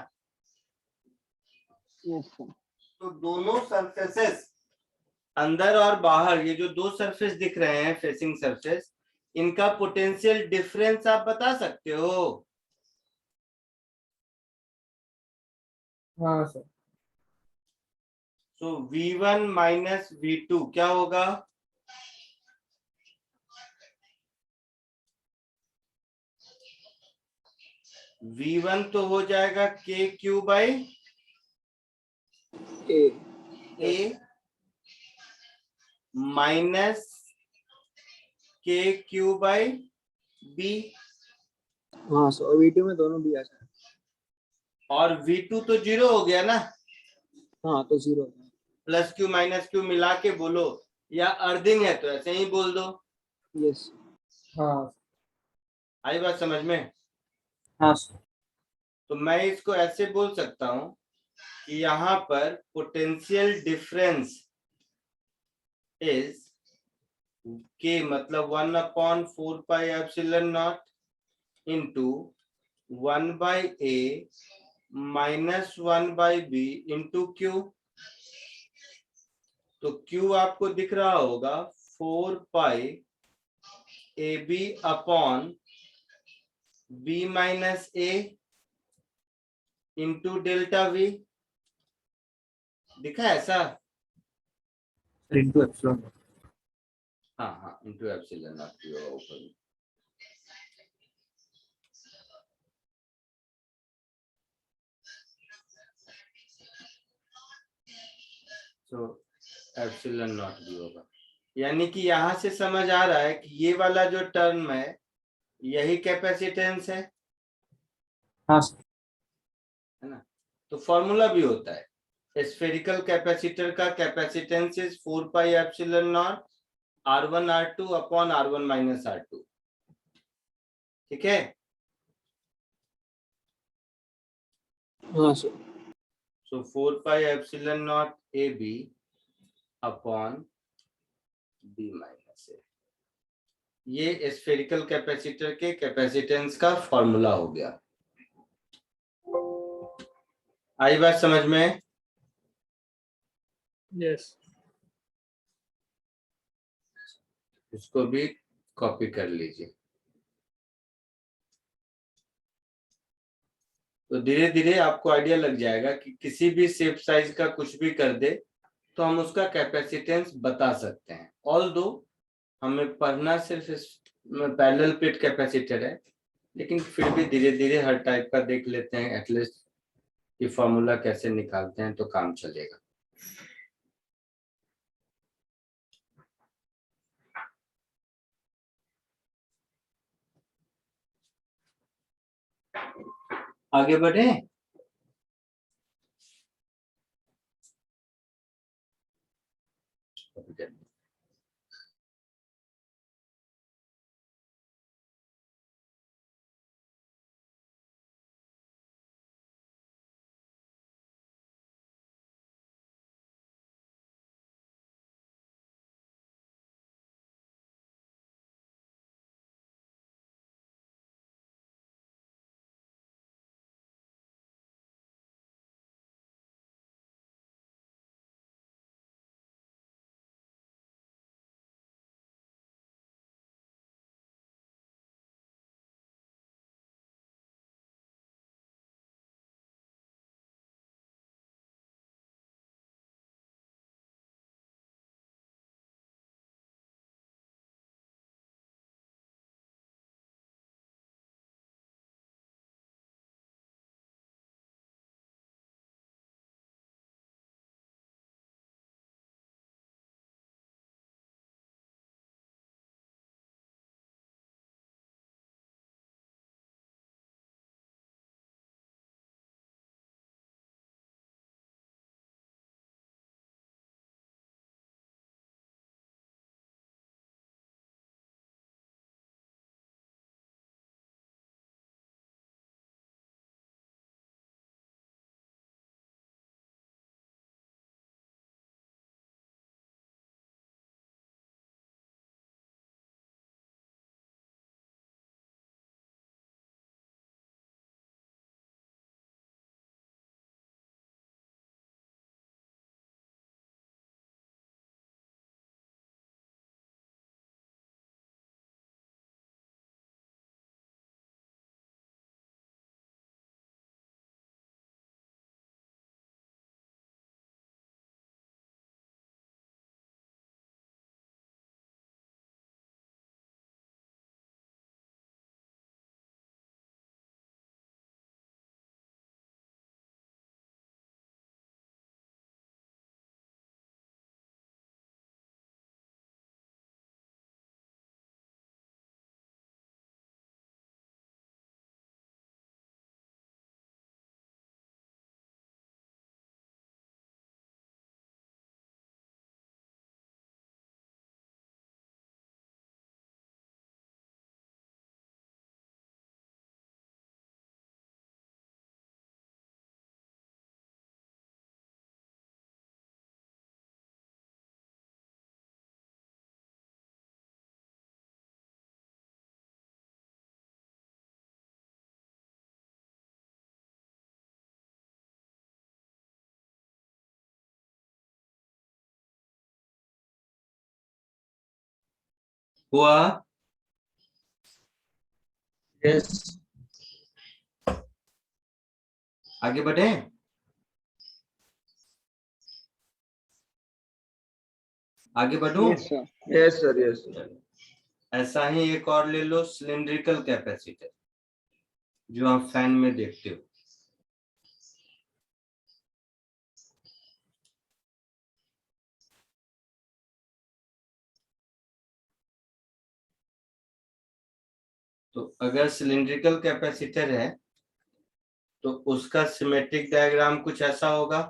Yes sir. तो दोनों सरफेसेस, अंदर और बाहर, ये जो दो सरफेस दिख रहे हैं फेसिंग सरफेस, इनका पोटेंशियल डिफरेंस आप बता सकते हो? हाँ सर। सो V1 माइनस V2 क्या होगा? V1 तो हो जाएगा KQ by A. A minus के क्यू बाई बी, हाँ सर, और V2 में दोनों भी आ जाए। और V2 तो 0 हो गया ना, हाँ तो 0। प्लस क्यू माइनस क्यू मिला के बोलो, या अर्थिंग है तो ऐसे ही बोल दो। यस। हाँ आई बात समझ में? हाँ सर। तो मैं इसको ऐसे बोल सकता हूं कि यहाँ पर पोटेंशियल डिफरेंस इज के मतलब 1/4πε0 into 1/a minus 1/b into q. तो क्यू आपको दिख रहा होगा 4π AB upon b minus a into delta v। दिखा ऐसा? Into epsilon. हाँ हाँ, इंटू एप्सिलॉन नॉट होगा ऊपर में। तो एप्सिलॉन नॉट भी होगा, यानी कि यहां से समझ आ रहा है कि ये वाला जो टर्म है यही कैपेसिटेंस है हाँ सर। ना? तो फॉर्मूला भी होता है, स्फेरिकल कैपेसिटर का capacitance is 4πε0 R1 R2 upon R1 minus R2। ठीक है? हाँ sir. So 4πε0 AB upon B minus A, ये स्फेरिकल कैपेसिटर के कैपेसिटेंस का फॉर्मूला हो गया। आई बात समझ में? यस। इसको भी कॉपी कर लीजिए। तो धीरे धीरे आपको आइडिया लग जाएगा कि किसी भी शेप साइज का कुछ भी कर दे तो हम उसका कैपेसिटेंस बता सकते हैं। ऑल्दो हमें पढ़ना सिर्फ पैरेलल प्लेट कैपेसिटर है, लेकिन फिर भी धीरे धीरे हर टाइप का देख लेते हैं, एटलीस्ट कि फॉर्मूला कैसे निकालते हैं तो काम चलेगा। आगे बढ़े। हुआ? Yes. आगे बढ़े? आगे बढ़ूं? Yes, sir. Yes, sir. Yes. ऐसा ही एक और ले लो, सिलिंड्रिकल कैपेसिटर, जो आप फैन में देखते हो। तो अगर सिलिंड्रिकल कैपेसिटर है तो उसका सिमेट्रिक डायग्राम कुछ ऐसा होगा,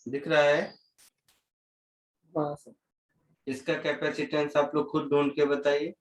दिख रहा है? हाँ सर। इसका कैपेसिटेंस आप लोग खुद ढूंढ के बताइए।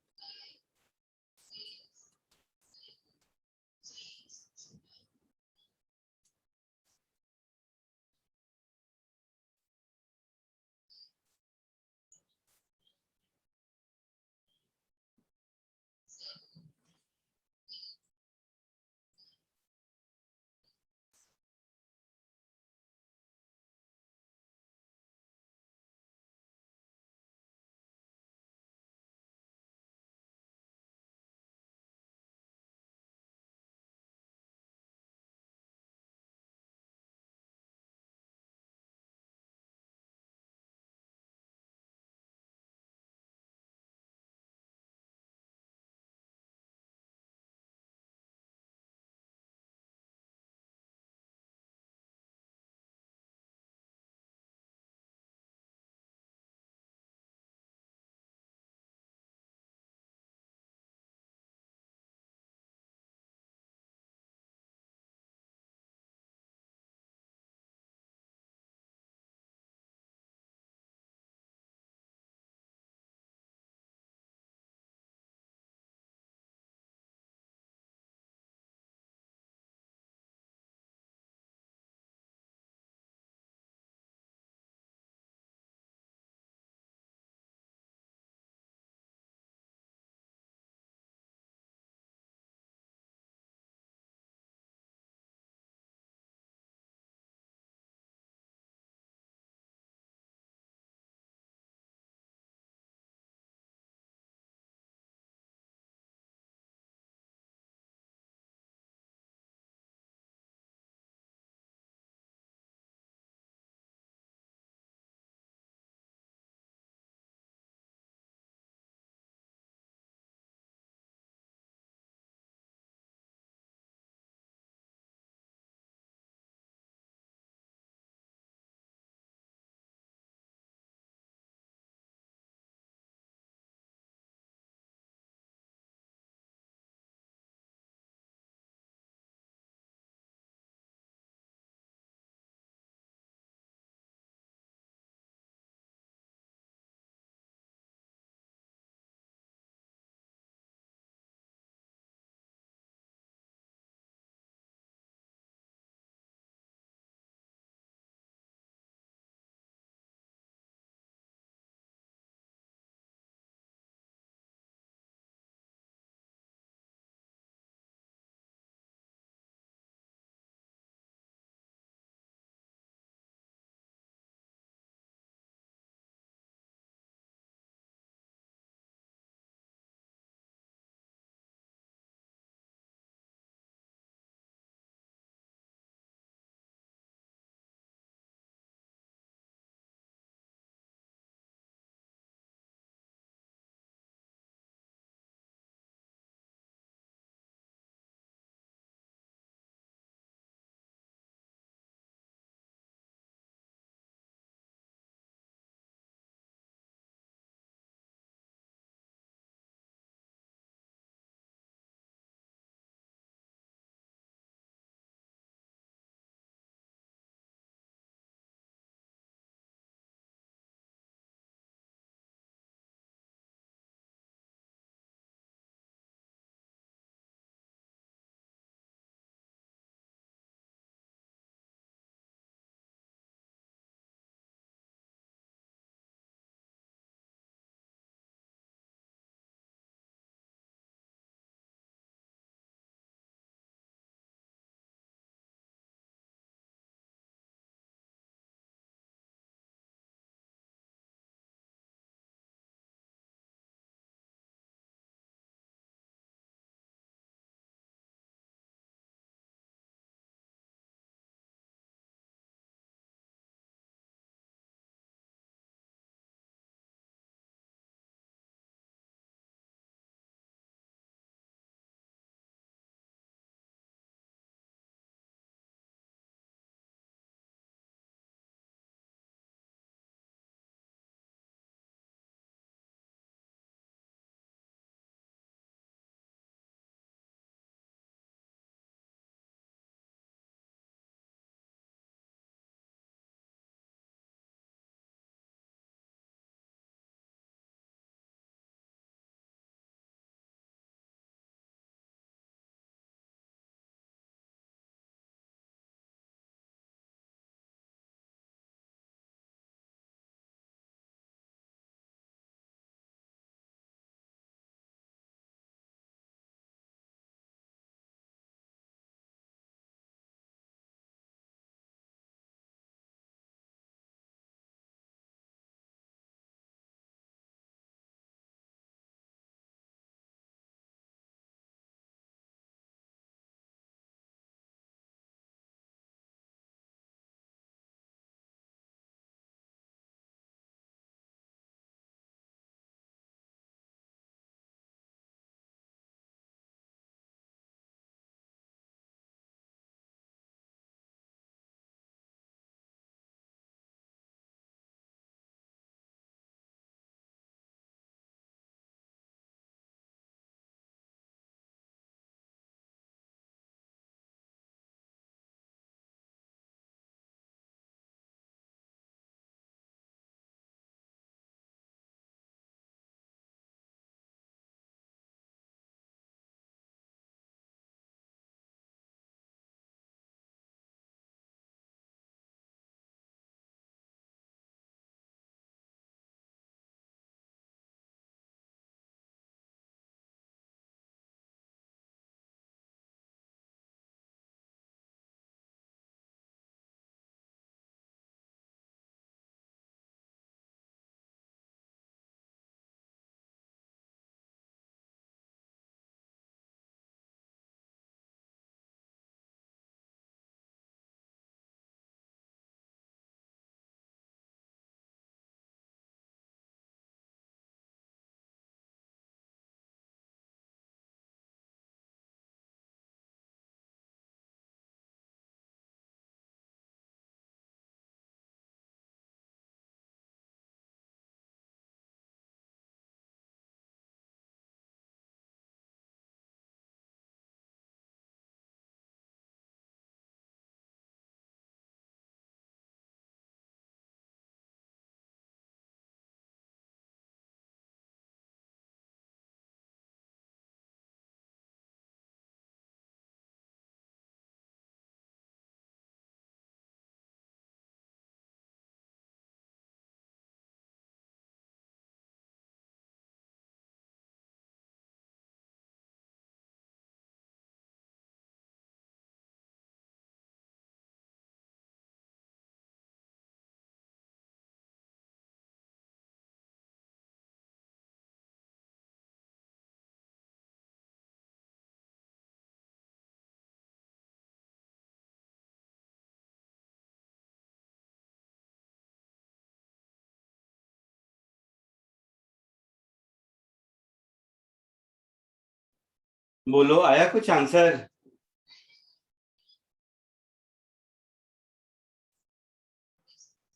बोलो, आया कुछ आंसर?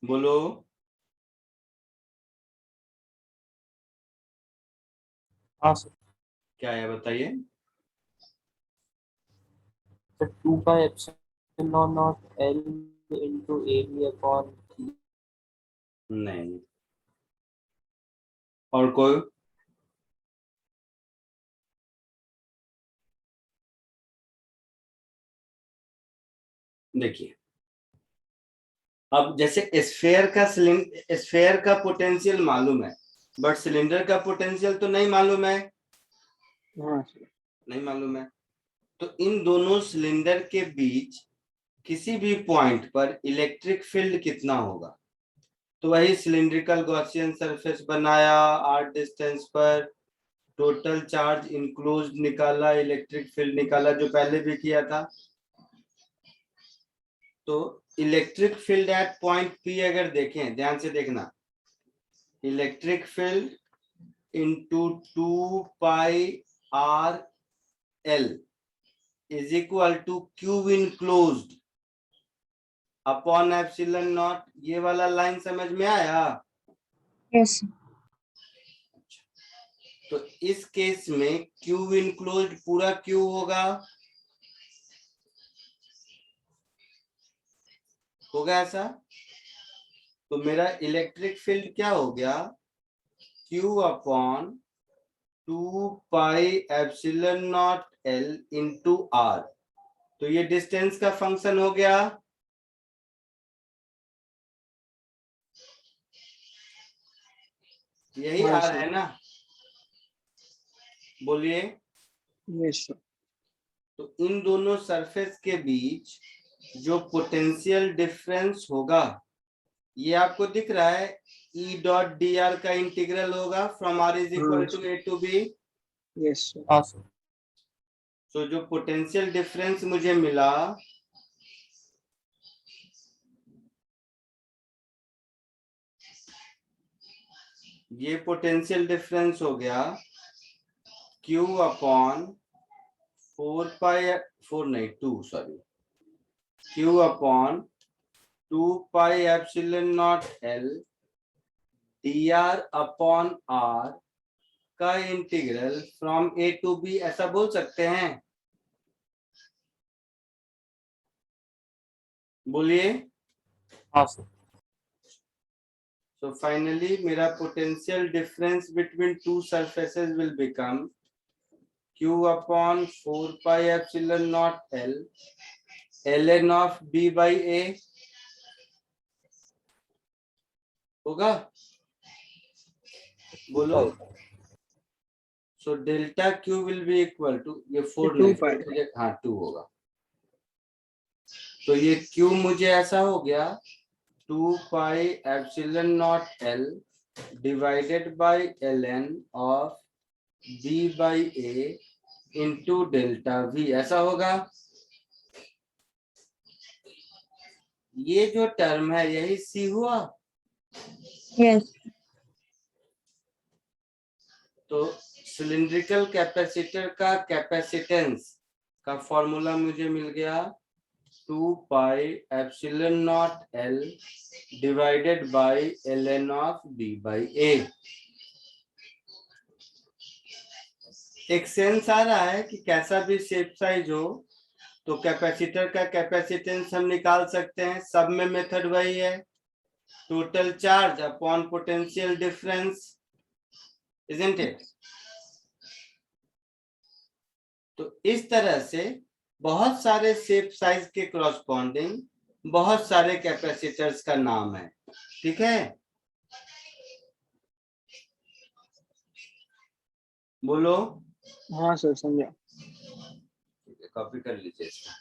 बोलो। हाँ सर। क्या है बताइए? तो 2 pi epsilon naught l into a b upon. नहीं। और कोई? देखिए, अब जैसे स्फेयर का पोटेंशियल मालूम है, बट सिलेंडर का पोटेंशियल तो नहीं मालूम है। हाँ सर। नहीं मालूम है, तो इन दोनों सिलेंडर के बीच किसी भी पॉइंट पर इलेक्ट्रिक फील्ड कितना होगा? तो वही सिलिंड्रिकल गॉसियन सरफेस बनाया, r डिस्टेंस पर टोटल चार्ज इंक्लोज्ड निकाला, इलेक्ट्रिक फील्ड निकाला, जो पहले भी किया था। तो electric field at point P अगर देखें, ध्यान से देखना, electric field into 2 pi r l is equal to q enclosed upon epsilon naught. ये वाला लाइन समझ में आया? Yes. तो इस केस में क्यू इनक्लोज्ड पूरा क्यू होगा ऐसा। तो मेरा इलेक्ट्रिक फील्ड क्या हो गया? Q upon 2 pi epsilon naught L into R। तो ये डिस्टेंस का फंक्शन हो गया। यही हाँ R सर। है ना? बोलिए। Yes sir. तो इन दोनों सरफेस के बीच जो पोटेंशियल डिफरेंस होगा, ये आपको दिख रहा है, E डॉट डी आर का इंटीग्रल होगा from R is equal to A to B। Yes sir. हाँ सर। तो जो पोटेंशियल डिफरेंस मुझे मिला, ये पोटेंशियल डिफरेंस हो गया Q अपॉन 4 नहीं 2 sorry, Q upon 2 pi epsilon naught L dr upon R का integral from A to B, ऐसा बोल सकते हैं? बोलिए। हाँ सर। So finally मेरा potential difference between two surfaces will become Q upon 4 pi epsilon naught L ln of B by A होगा? बोलो। So delta Q will be equal to, ये 4 2 नहीं, pi। हाँ 2 होगा। तो ये Q मुझे ऐसा हो गया 2 pi epsilon naught L divided by ln of B by A into delta V, ऐसा होगा। ये जो टर्म है यही C हुआ। Yes. तो सिलिंड्रिकल कैपेसिटर का कैपेसिटेंस का फॉर्मूला मुझे मिल गया 2 pi epsilon naught L divided by ln of B by A। एक सेंस आ रहा है कि कैसा भी शेप साइज हो तो कैपेसिटर का कैपेसिटेंस हम निकाल सकते हैं। सब में मेथड वही है, total charge upon potential difference, isn't it? तो इस तरह से बहुत सारे शेप साइज के कॉरस्पॉन्डिंग बहुत सारे कैपेसिटर्स का नाम है। ठीक है, बोलो। हाँ सर समझा। कॉपी कर लीजिए इसका।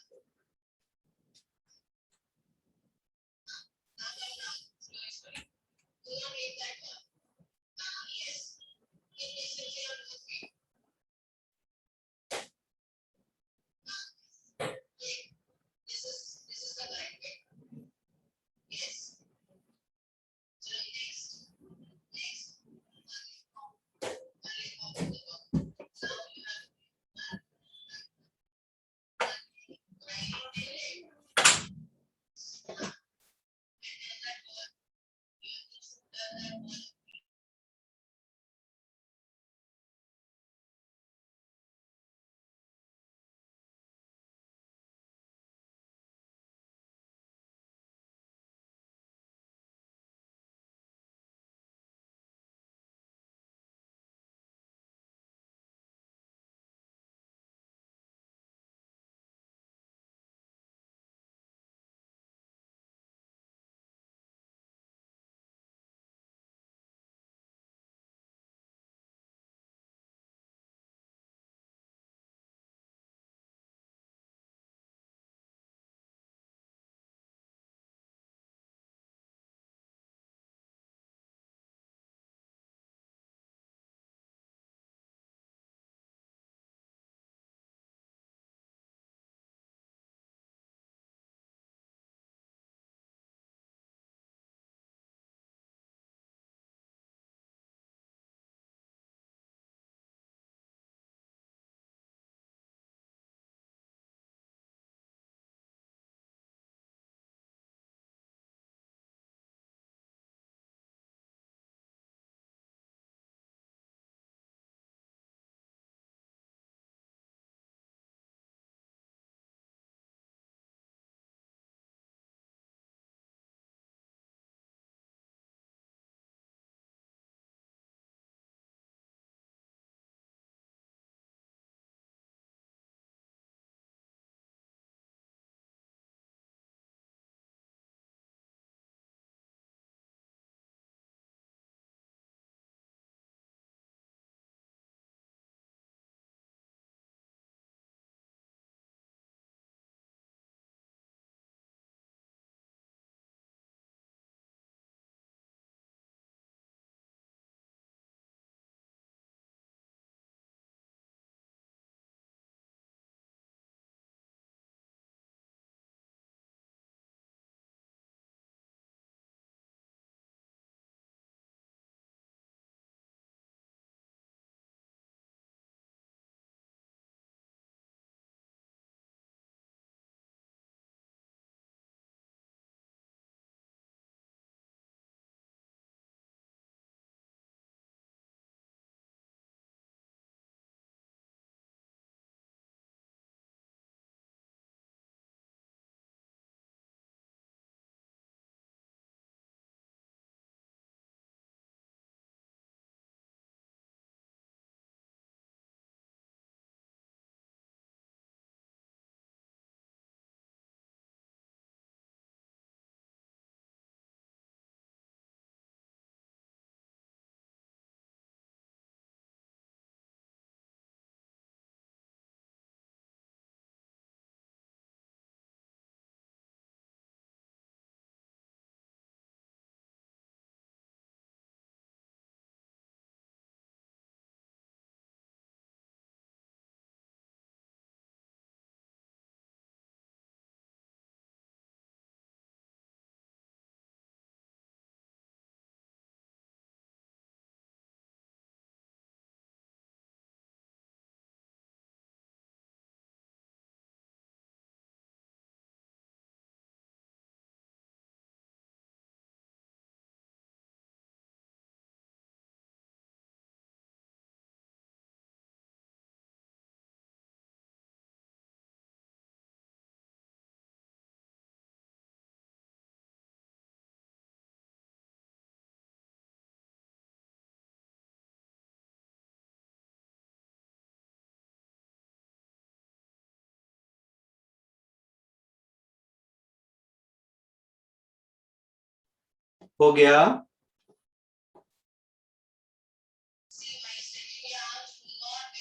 हो गया?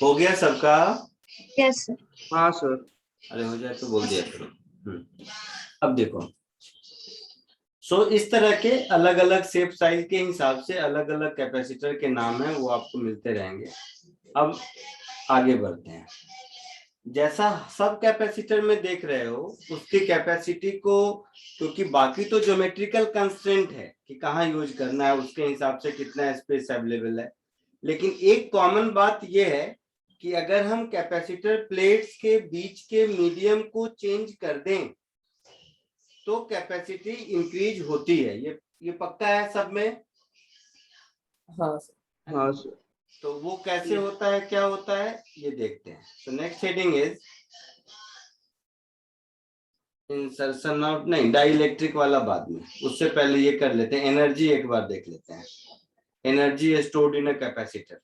हो गया सबका? Yes, sir. हाँ सर। अरे हो जाए तो बोल दिया करो। अब देखो, इस तरह के अलग अलग शेप साइज के हिसाब से अलग अलग कैपेसिटर के नाम है, वो आपको मिलते रहेंगे। अब आगे बढ़ते हैं। जैसा सब कैपेसिटर में देख रहे हो, उसकी कैपेसिटी को, क्योंकि बाकी तो ज्योमेट्रिकल कंस्ट्रेंट है कि कहाँ यूज करना है, उसके हिसाब से कितना स्पेस अवेलेबल है, लेकिन एक कॉमन बात यह है कि अगर हम कैपेसिटर प्लेट्स के बीच के मीडियम को चेंज कर दें तो कैपेसिटी इंक्रीज होती है। ये पक्का है सब में? हाँ सर। हाँ सर। तो वो कैसे होता है, क्या होता है, ये देखते हैं। तो next heading is insertion of, नहीं डाइलेक्ट्रिक वाला बाद में, उससे पहले ये कर लेते हैं, एनर्जी एक बार देख लेते हैं। Energy stored in a capacitor.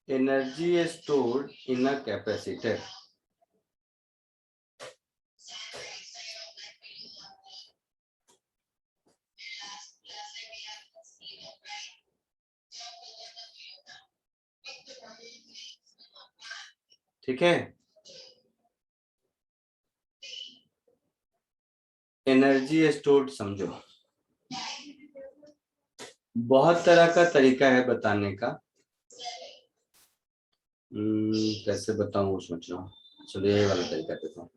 Energy stored in a capacitor. ठीक है, एनर्जी स्टोर्ड समझो। बहुत तरह का तरीका है बताने का, कैसे बताऊं वो सोच रहा हूँ। चलो ये वाला तरीका देखो।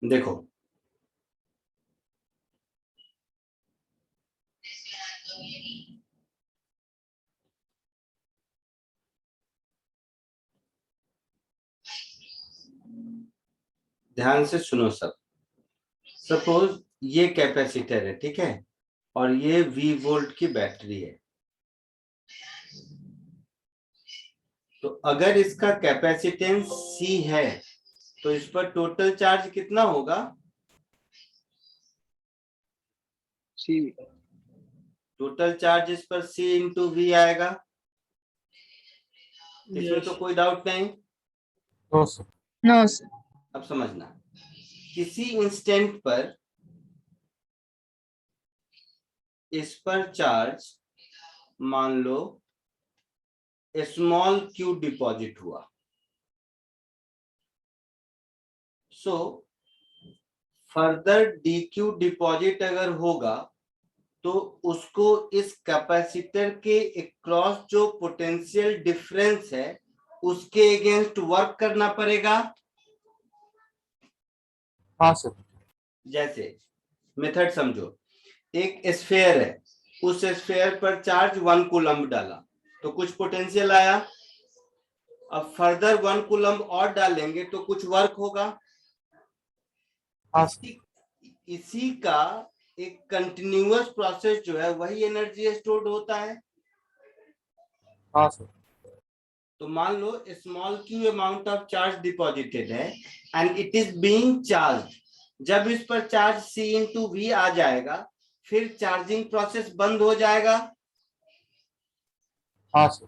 देखो, ध्यान से सुनो सब। सपोज ये कैपेसिटर है, ठीक है, और ये V वोल्ट की बैटरी है। तो अगर इसका कैपेसिटेंस C है तो इस पर टोटल चार्ज कितना होगा? सी। टोटल चार्ज इस पर C इंटू V आएगा। इसमें तो कोई डाउट नहीं। No sir. No, sir. अब समझना, किसी इंस्टेंट पर इस पर चार्ज मान लो स्मॉल q डिपॉजिट हुआ। सो फर्दर dq डिपॉजिट अगर होगा तो उसको इस कैपेसिटर के अक्रॉस जो पोटेंशियल डिफरेंस है उसके अगेंस्ट वर्क करना पड़ेगा। हाँ सर। जैसे मेथड समझो, एक स्फेयर है, उस स्फेयर पर चार्ज 1 कूलम्ब डाला तो कुछ पोटेंशियल आया। अब फर्दर 1 कूलम्ब और डालेंगे तो कुछ वर्क होगा। हाँ सर। इसी का एक कंटिन्यूअस प्रोसेस जो है वही एनर्जी स्टोर्ड होता है। हाँ सर। तो मान लो small q amount of charge deposited है and it is being charge. जब इस पर चार्ज C इंटू V आ जाएगा फिर चार्जिंग प्रोसेस बंद हो जाएगा। हाँ सर।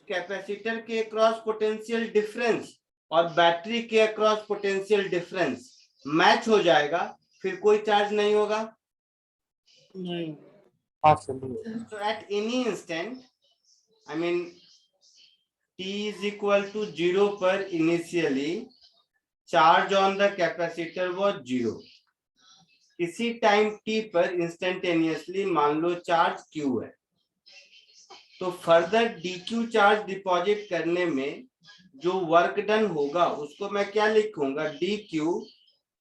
कैपेसिटर के अक्रॉस पोटेंशियल डिफरेंस और बैटरी के अक्रॉस पोटेंशियल डिफरेंस मैच हो जाएगा, फिर कोई चार्ज नहीं होगा। हाँ sir. So at any instant, I mean t is equal to 0 पर initially charge on the capacitor was 0। किसी टाइम t पर इंस्टेंटेनियसली मान लो चार्ज q है, तो फर्दर dq चार्ज डिपॉजिट करने में जो वर्क डन होगा उसको मैं क्या लिखूंगा, dq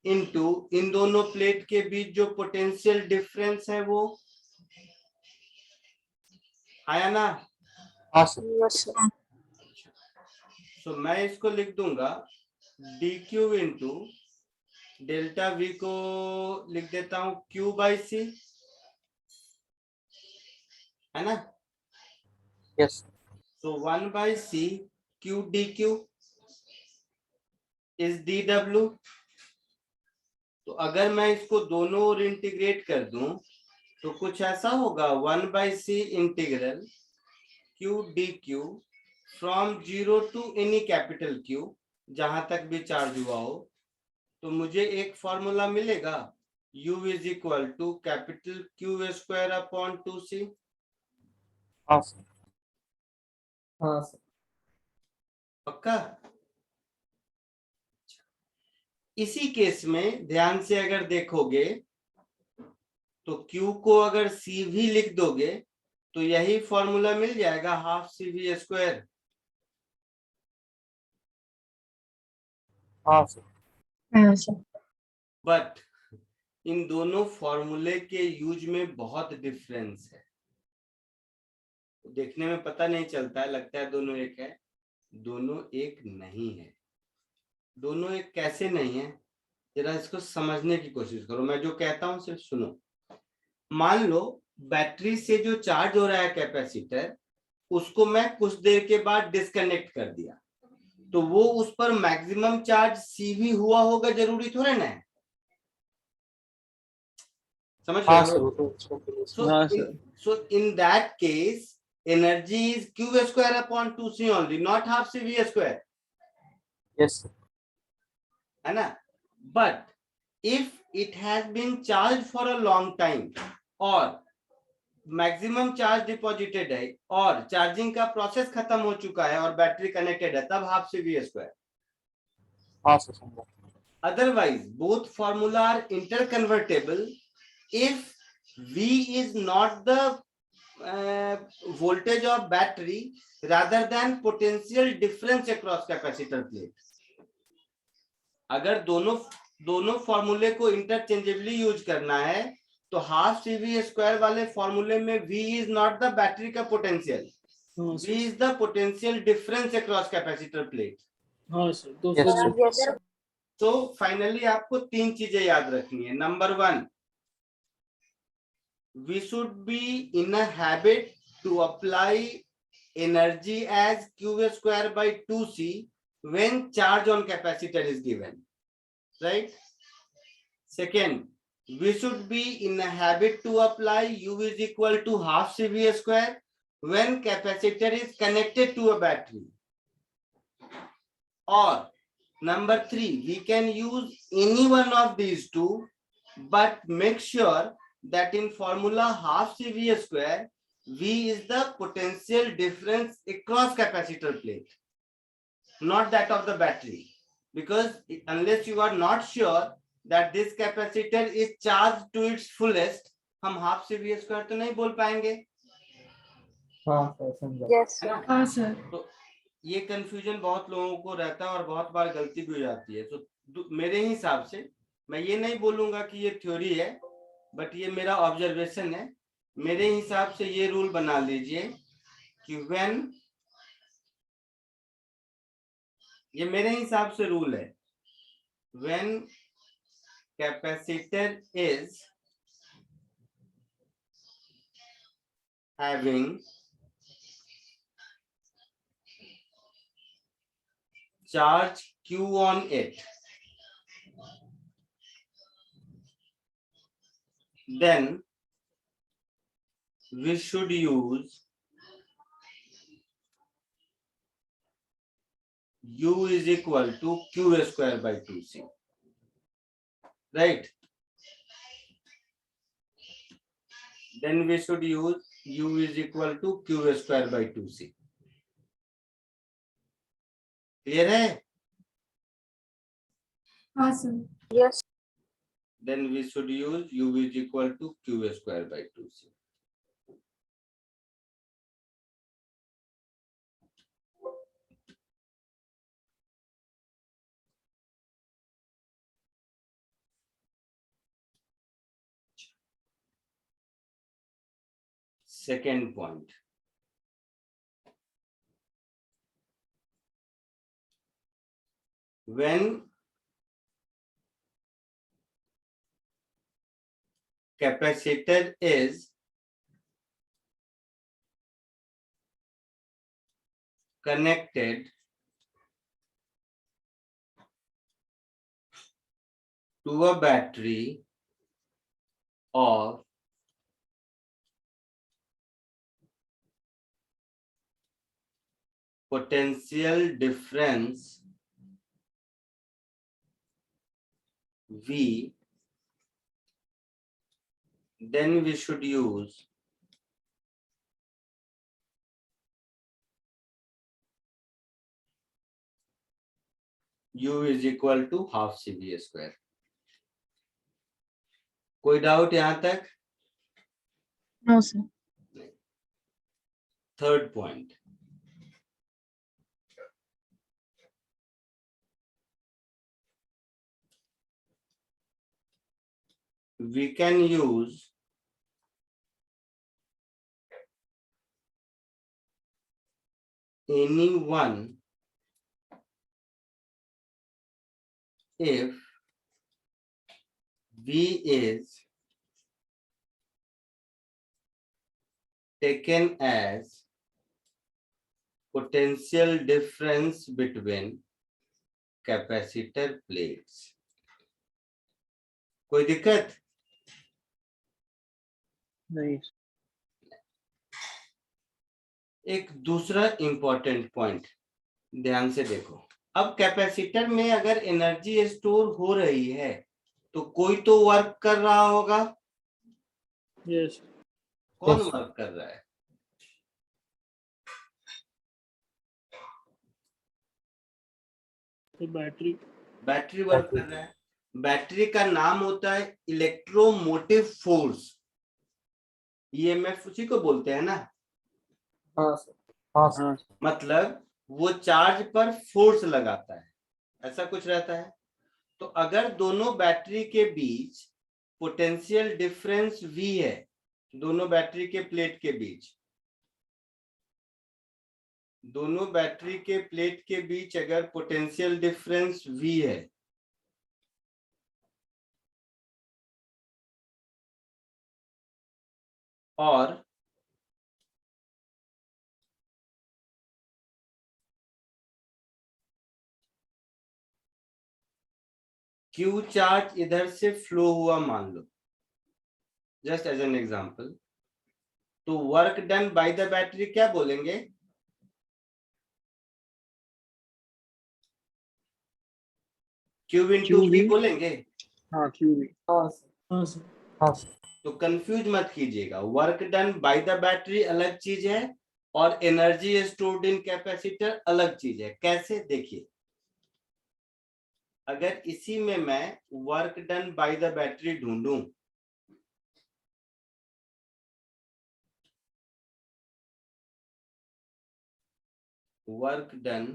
इनटू इन दोनों प्लेट के बीच जो पोटेंशियल डिफरेंस है वो आया ना। हाँ सर। Yes, sir. सो मैं इसको लिख दूंगा dq इंटू डेल्टा v को लिख देता हूं q बाई सी, है ना। Yes so 1 by c q dq is dw। तो अगर मैं इसको दोनों ओर इंटीग्रेट कर दूं तो कुछ ऐसा होगा, 1 by c integral q dq from 0 to any capital Q, जहां तक भी चार्ज हुआ हो। तो मुझे एक फॉर्मूला मिलेगा, u is equal to capital Q square upon 2c। हाँ सर। हाँ सर। पक्का। इसी केस में ध्यान से अगर देखोगे तो Q को अगर C भी लिख दोगे तो यही फॉर्मूला मिल जाएगा, हाफ CV स्क्वायर। हाँ sir. Yes, sir. But in दोनों फॉर्मूले के यूज में बहुत डिफरेंस है। देखने में पता नहीं चलता है, लगता है दोनों एक है, दोनों एक नहीं है। दोनों एक कैसे नहीं है, जरा इसको समझने की कोशिश करो। मैं जो कहता हूं सिर्फ सुनो। मान लो बैटरी से जो चार्ज हो रहा है कैपेसिटर, उसको मैं कुछ देर के बाद डिस्कनेक्ट कर दिया, तो वो उस पर मैक्सिमम चार्ज CV हुआ होगा, जरूरी थोड़ा ना है। समझ हाँ रहे सर हो? वो तो उसको के लिए So हाँ, so in that case, energy is Q square upon 2C only, not half CV square, yes sir. है ना। But if it has been charged for a long time और मैक्सिमम चार्ज डिपॉजिटेड है और charging का process खत्म हो चुका है और बैटरी कनेक्टेड है, तब हाफ CV स्क्वायर। हाँ सर समझा। Otherwise, both formula are interconvertible if V is not the voltage of battery rather than potential difference across capacitor plate। अगर दोनों फॉर्मूले को इंटरचेंजेबली यूज करना है तो हाफ CV स्क्वायर वाले फॉर्मूले में V is not the battery का potential, V is the potential difference across capacitor plate. हाँ सर। तो Yes, फिर sir. Yes, sir. तो फाइनली आपको 3 चीजें याद रखनी है। Number 1, we should be in a habit to apply energy as Q square by 2C when charge on capacitor is given, right? Second, we should be in a habit to apply U is equal to half CV square when capacitor is connected to a battery. Or number 3, we can use any one of these two, but make sure that in formula half CV square, V is the potential difference across capacitor plate, not that of the battery. Because unless you are not sure that this capacitor is charged to its fullest, हम half CV square तो नहीं बोल पाएंगे। हाँ sir समझा। Yes, sir. हाँ sir. तो ये कंफ्यूजन बहुत लोगों को रहता है और बहुत बार गलती भी हो जाती है। तो मेरे हिसाब से मैं ये नहीं बोलूंगा कि ये थ्योरी है, बट ये मेरा ऑब्जर्वेशन है। मेरे हिसाब से ये रूल बना लीजिए कि व्हेन, ये मेरे हिसाब से रूल है, when capacitor is having charge Q on it, then we should use U is equal to Q square by 2C, right? Then we should use U is equal to Q square by 2C. Clear है? हाँ sir. Yes. then we should use u is equal to q square by 2c. Second point, when capacitor is connected to a battery of potential difference V, then we should use U is equal to half CV square. कोई doubt यहां तक? No, sir. Third point, we can use any one if V is taken as potential difference between capacitor plates. कोई दिक्कत? नहीं एक दूसरा important point ध्यान से देखो, अब कैपेसिटर में अगर एनर्जी स्टोर हो रही है तो कोई तो वर्क कर रहा होगा। Yes. कौन Yes. वर्क कर रहा है? तो बैटरी बैटरी वर्क कर रहा है। बैटरी का नाम होता है इलेक्ट्रोमोटिव फोर्स, ईएमएफ उसी को बोलते हैं ना। हाँ सर। हाँ सर। हाँ मतलब वो चार्ज पर फोर्स लगाता है, ऐसा कुछ रहता है। तो अगर दोनों बैटरी के बीच पोटेंशियल डिफरेंस V है, दोनों बैटरी के प्लेट के बीच, दोनों बैटरी के प्लेट के बीच अगर पोटेंशियल डिफरेंस V है और Q चार्ज इधर से फ्लो हुआ मान लो, जस्ट एज एन एग्जांपल, तो work done by the battery क्या बोलेंगे? Q into QV? V बोलेंगे। हाँ QV। हाँ सर। हाँ सर। हाँ सर। तो कंफ्यूज मत कीजिएगा, work done by the battery अलग चीज है और एनर्जी स्टोर्ड इन कैपेसिटर अलग चीज है। कैसे? देखिए, अगर इसी में मैं work done by the battery ढूंढूं, work done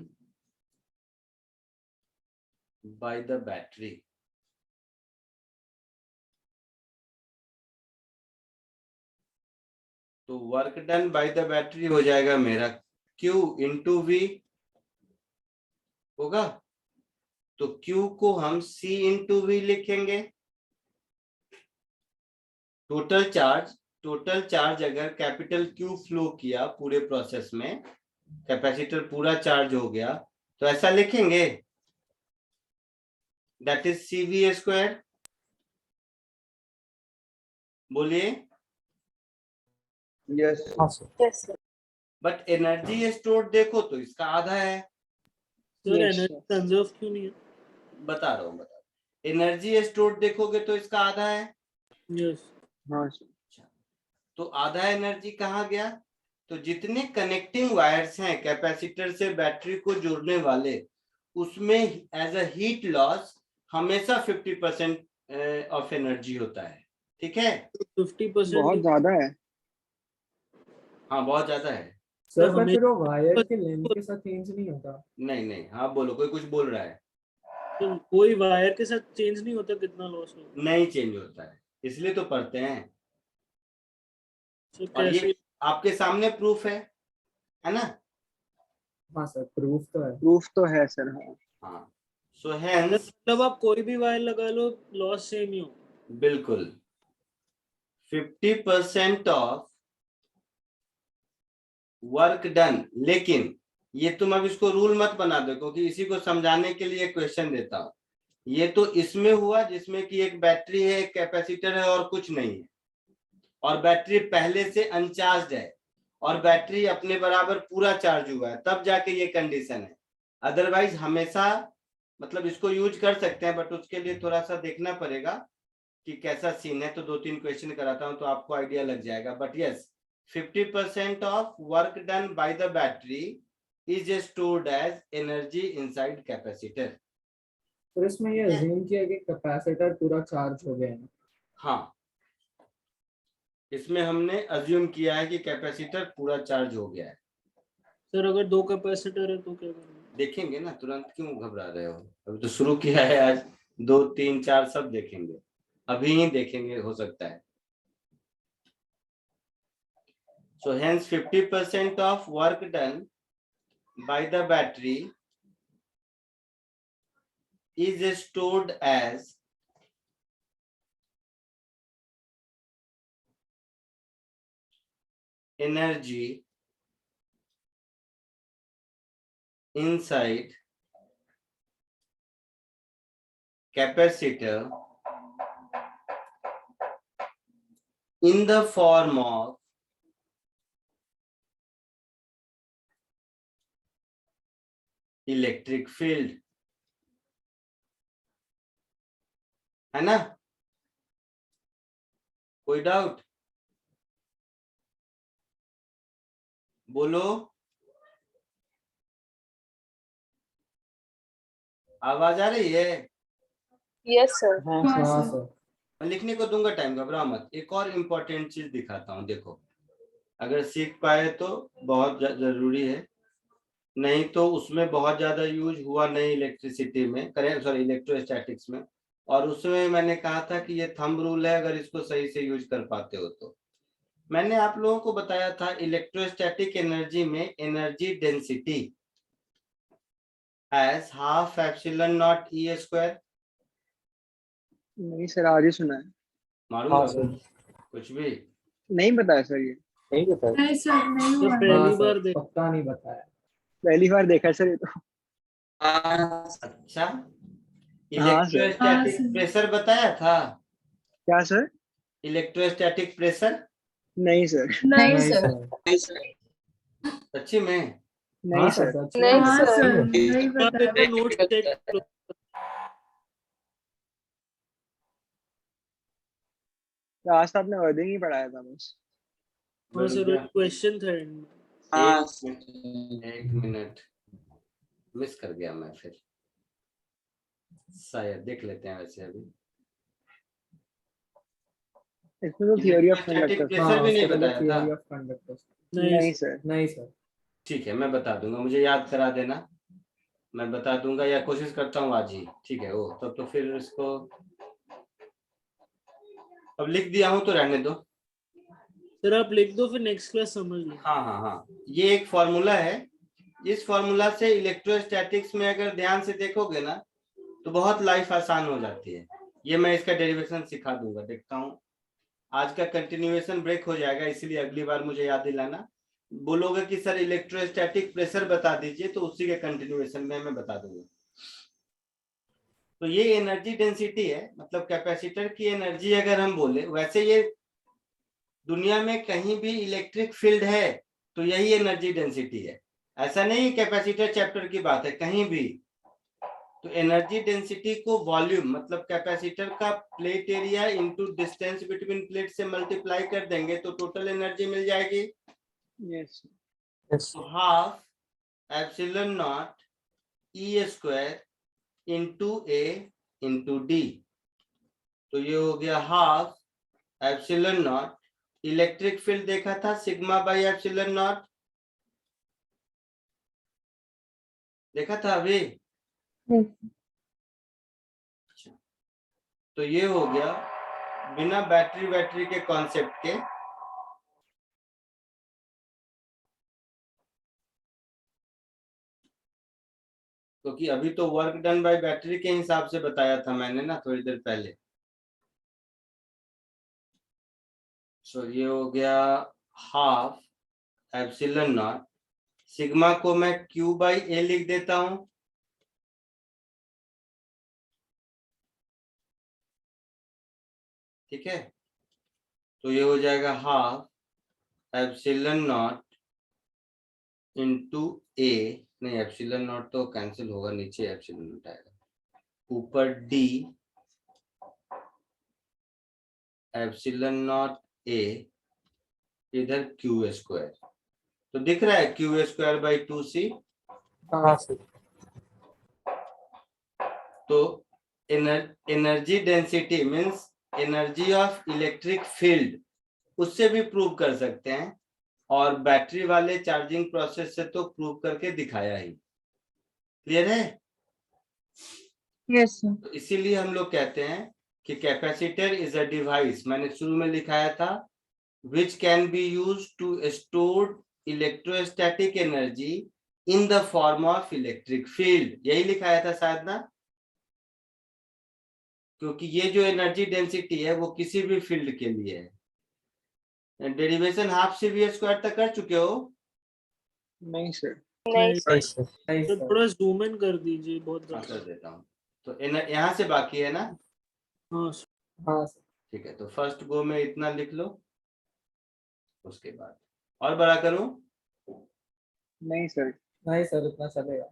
by the battery, तो work done by the battery हो जाएगा मेरा Q इंटू V होगा। तो Q को हम C इंटू V लिखेंगे। टोटल चार्ज अगर कैपिटल Q फ्लो किया पूरे प्रोसेस में, कैपेसिटर पूरा चार्ज हो गया, तो ऐसा लिखेंगे, दैट इज CV स्क्वायर। बोलिए। यस हाँ sir. Yes, sir. But energy store देखो तो इसका आधा है। Sir Yes, energy sir. Conserve क्यों नहीं है? बता रहा हूँ। एनर्जी स्टोर देखोगे तो इसका आधा है। यस। हाँ sir. तो आधा एनर्जी कहाँ गया? तो जितने कनेक्टिंग वायर्स हैं कैपेसिटर से बैटरी को जोड़ने वाले, उसमें एज अ हीट लॉस हमेशा 50% ऑफ एनर्जी होता है, ठीक है। 50% बहुत ज्यादा है। हाँ बहुत ज्यादा है। सर तो पर हमें फिर वो वायर के लेंथ के साथ चेंज नहीं होता। नहीं नहीं, हाँ बोलो, कोई कुछ बोल रहा है। तो कोई वायर के साथ चेंज नहीं होता कितना लॉस होगा? नहीं चेंज होता है, इसलिए तो पढ़ते हैं। तो और ये कैसे? आपके सामने प्रूफ है ना। हाँ सर प्रूफ तो है। प्रूफ तो है सर। हाँ हाँ, सो हेंस मतलब आप कोई भी वायर लगा लो लॉस सेम ही हो। बिल्कुल 50% ऑफ वर्क डन। लेकिन ये तुम अब इसको रूल मत बना दो, क्योंकि इसी को समझाने के लिए क्वेश्चन देता हूं। ये तो इसमें हुआ जिसमें कि एक बैटरी है, एक कैपेसिटर है और कुछ नहीं है, और बैटरी पहले से अनचार्ज है, और बैटरी अपने बराबर पूरा चार्ज हुआ है, तब जाके ये कंडीशन है। अदरवाइज हमेशा मतलब इसको यूज कर सकते हैं, बट उसके लिए थोड़ा सा देखना पड़ेगा कि कैसा सीन है। तो 2-3 क्वेश्चन कराता हूं तो आपको आइडिया लग जाएगा। But yes, 50% of work done by the battery is stored as energy inside capacitor. तो इसमें ये अज्यूम किया कि कैपेसिटर पूरा चार्ज हो गया है। हाँ, इसमें हमने अज्यूम किया है कि कैपेसिटर पूरा चार्ज हो गया है। सर अगर 2 कैपेसिटर है तो क्या करेंगे? देखेंगे ना, तुरंत क्यों घबरा रहे हो? अभी तो शुरू किया है, आज 2, 3, 4 सब देखेंगे, अभी ही देखेंगे हो सकता है। So hence 50% of work done by the battery is stored as energy inside capacitor in the form of electric field, है ना? कोई डाउट बोलो, आवाज आ रही है? Yes, sir. हाँ हाँ सर। मैं लिखने को दूंगा टाइम, घबरा मत। एक और इम्पोर्टेंट चीज दिखाता हूँ, देखो, अगर सीख पाए तो बहुत जरूरी है, नहीं तो उसमें बहुत ज्यादा यूज हुआ नहीं इलेक्ट्रिसिटी में, करें सॉरी इलेक्ट्रोस्टैटिक्स में। और उसमें मैंने कहा था कि ये थंब रूल है, अगर इसको सही से यूज कर पाते हो तो। मैंने आप लोगों को बताया था इलेक्ट्रोस्टैटिक एनर्जी में energy density as half epsilon naught e square. नहीं सर, आज ही सुना है। मालूम हाँ है सर। कुछ भी? नहीं बताया सर, ये नहीं बताया। नहीं सर, नहीं तो हुआ। हाँ पहली सर, बार देख। पक्का नहीं बताया। पहली बार देखा है सर ये तो। अच्छा, हाँ सर। इलेक्ट्रोस्टैटिक प्रेशर बताया था? क्या सर? इलेक्ट्रोस्टैटिक प्रेशर नहीं सर। नहीं नहीं सर। सर। सच्ची में? नहीं हाँ सर। सर सच में। नहीं हाँ सर, सर। नहीं आप एक बताया। बार नोट चेक करो। आज तो आपने वर्डिंग ही पढ़ाया था बस। हाँ सर क्वेश्चन था end में। एक मिनट मिस कर गया मैं, फिर शायद देख लेते हैं वैसे अभी। इसमें तो theory of Electrostatic conductor. pressure भी नहीं उसके पहले बताया theory था? of conductors। नहीं सर। नहीं सर। ठीक है, मैं बता दूंगा, मुझे याद करा देना, मैं बता दूंगा या कोशिश करता हूँ आज ही। ठीक है, वो तब तो फिर इसको अब लिख दिया हूँ तो रहने दो। सर आप लिख दो फिर नेक्स्ट क्लास समझ लो। हाँ हाँ हाँ, ये एक फॉर्मूला है। इस फॉर्मूला से इलेक्ट्रोस्टैटिक्स में अगर ध्यान से देखोगे ना तो बहुत लाइफ आसान हो जाती है। ये मैं इसका डेरिवेशन सिखा दूंगा, देखता हूँ। आज का कंटिन्यूएशन ब्रेक हो जाएगा, इसलिए अगली बार मुझे याद दिलाना। बोलोगे कि सर इलेक्ट्रोस्टैटिक प्रेशर बता दीजिए, तो उसी के कंटिन्यूएशन में मैं बता दूंगा। तो ये एनर्जी डेंसिटी है, मतलब कैपेसिटर की एनर्जी अगर हम बोले, वैसे ये दुनिया में कहीं भी इलेक्ट्रिक फील्ड है तो यही एनर्जी डेंसिटी है। ऐसा नहीं कैपेसिटर चैप्टर की बात है, कहीं भी। तो एनर्जी डेंसिटी को वॉल्यूम मतलब कैपेसिटर का plate area into distance between plate से मल्टीप्लाई कर देंगे तो टोटल एनर्जी मिल जाएगी। यस। तो half epsilon naught e square into ए इंटू डी, तो ये हो गया half epsilon not. Electric field देखा था सिग्मा बाई एप्सिलॉन नॉट, देखा था अभी। तो ये हो गया बिना बैटरी के कॉन्सेप्ट के क्योंकि अभी तो वर्क डन बाय बैटरी के हिसाब से बताया था मैंने ना थोड़ी देर पहले। सो ये हो गया हाफ एप्सिलॉन नॉट, सिग्मा को मैं Q बाई ए लिख देता हूं, ठीक है। तो ये हो जाएगा हाफ एप्सिलॉन नॉट इंटू ए, नहीं एप्सिलॉन नॉट तो कैंसिल होगा, नीचे एप्सिलॉन नॉट आएगा, ऊपर डी एप्सिलॉन नॉट ए, इधर क्यू स्क्वायर। तो दिख रहा है क्यू स्क्वायर बाई 2c। हाँ सर। तो energy density means energy of electric field, उससे भी प्रूव कर सकते हैं, और बैटरी वाले चार्जिंग प्रोसेस से तो प्रूव करके दिखाया ही। क्लियर है? Yes, sir. तो इसीलिए हम लोग कहते हैं कि कैपेसिटर इज अ डिवाइस, मैंने शुरू में लिखाया था, which can be used to store electrostatic energy in the form of electric field, यही लिखाया था शायद ना। क्योंकि ये जो एनर्जी डेंसिटी है वो किसी भी फील्ड के लिए है। Derivation half c v square तक कर चुके हो? नहीं सर। नहीं नहीं सर। नहीं तो सर। थोड़ा जूम इन कर दीजिए, बहुत हाँ, ज्यादा। कर देता हूँ। तो यहाँ से बाकी है ना? हाँ हाँ सर। ठीक है, तो फर्स्ट गो में इतना लिख लो, उसके बाद और बड़ा करूं? नहीं सर। नहीं सर, इतना चलेगा।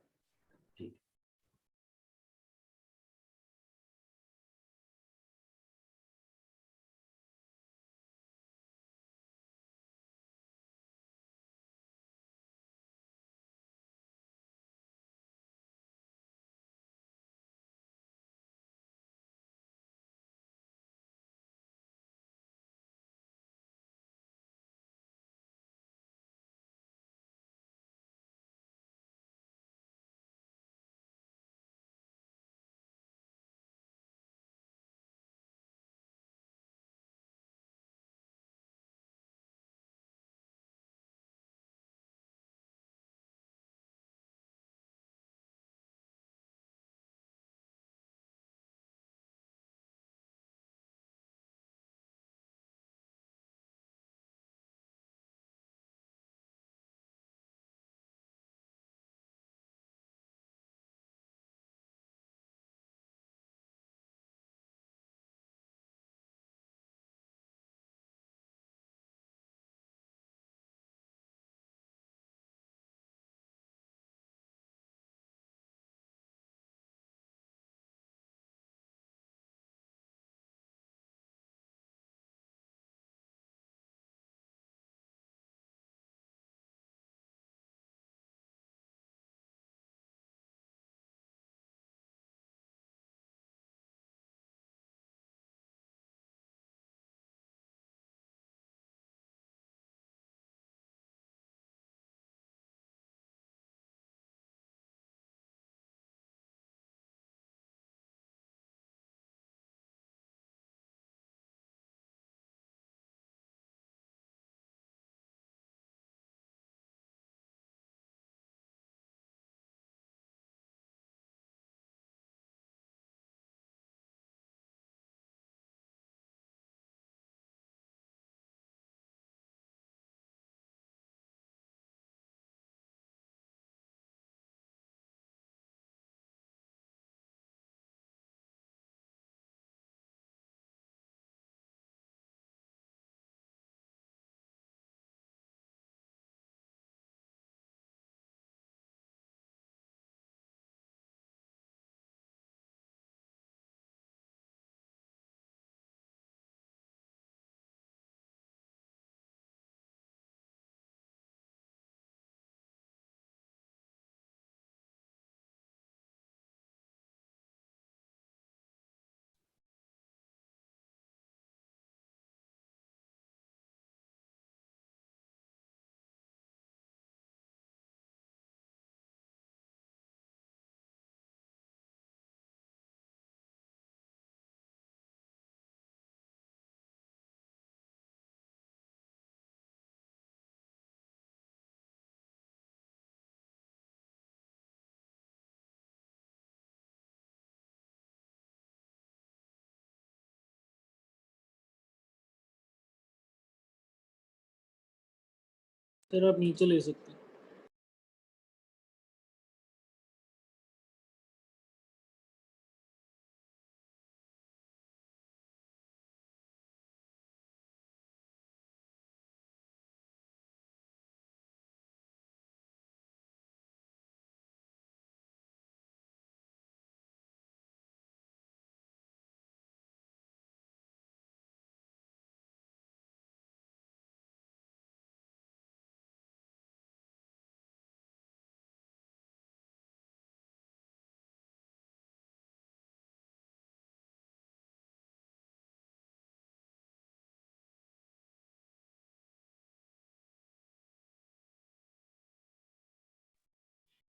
फिर आप नीचे ले सकते हैं।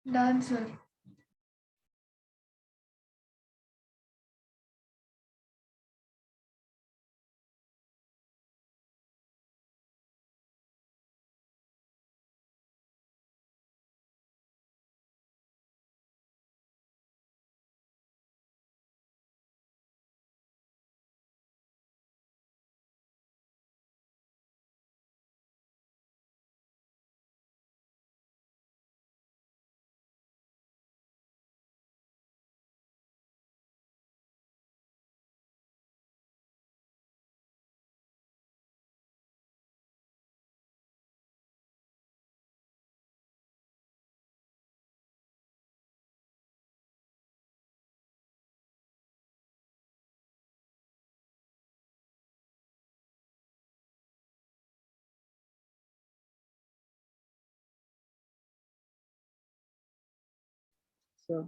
Done, sir. So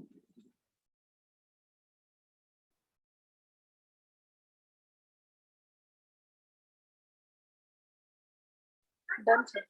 Done, sir.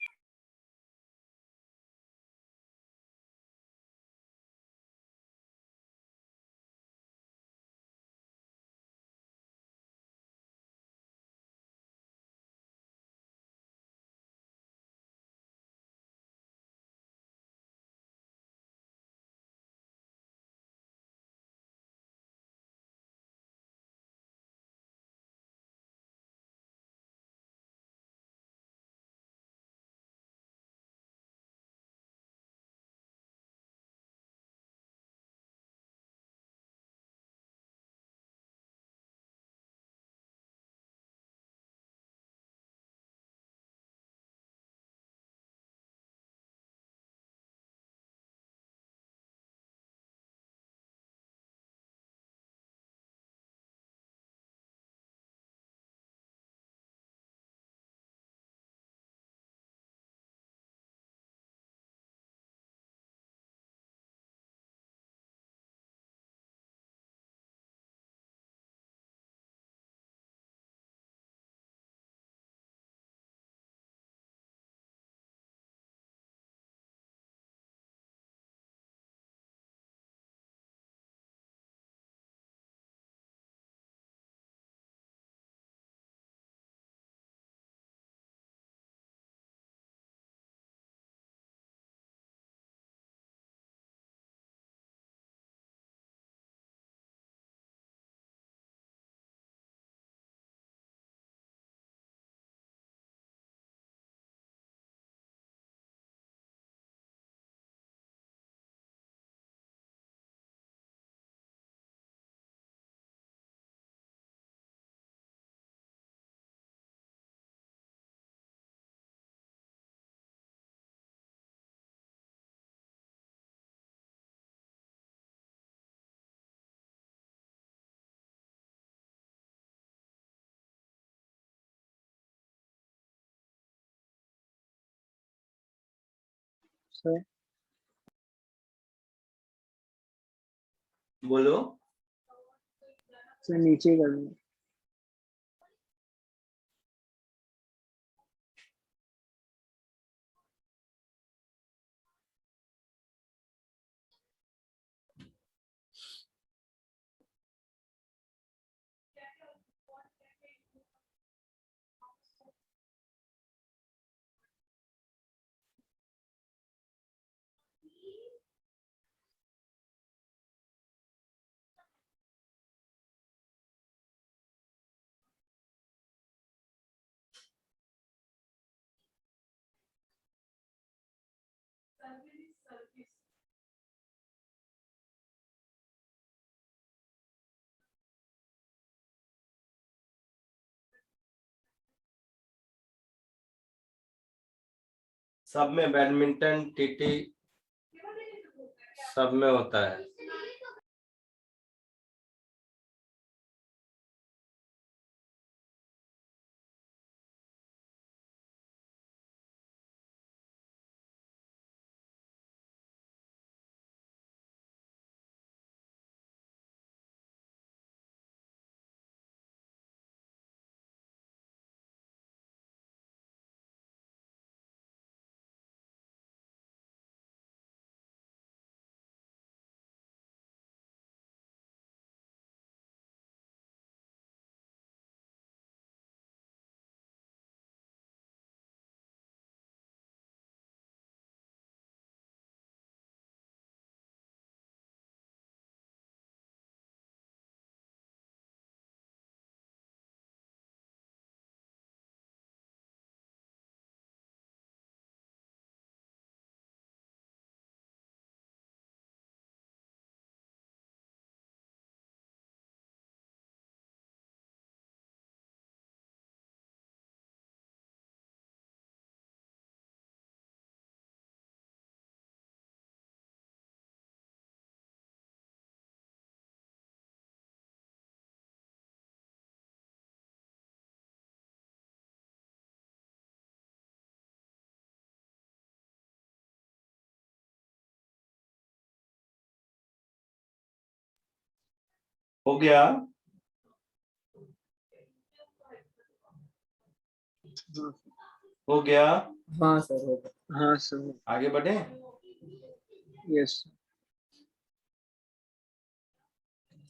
so बोलो। नीचे ही करना सब में बैडमिंटन, टीटी सब में होता है। हो गया? हो गया? हाँ सर हो गया। हाँ सर। आगे बढ़े? यस।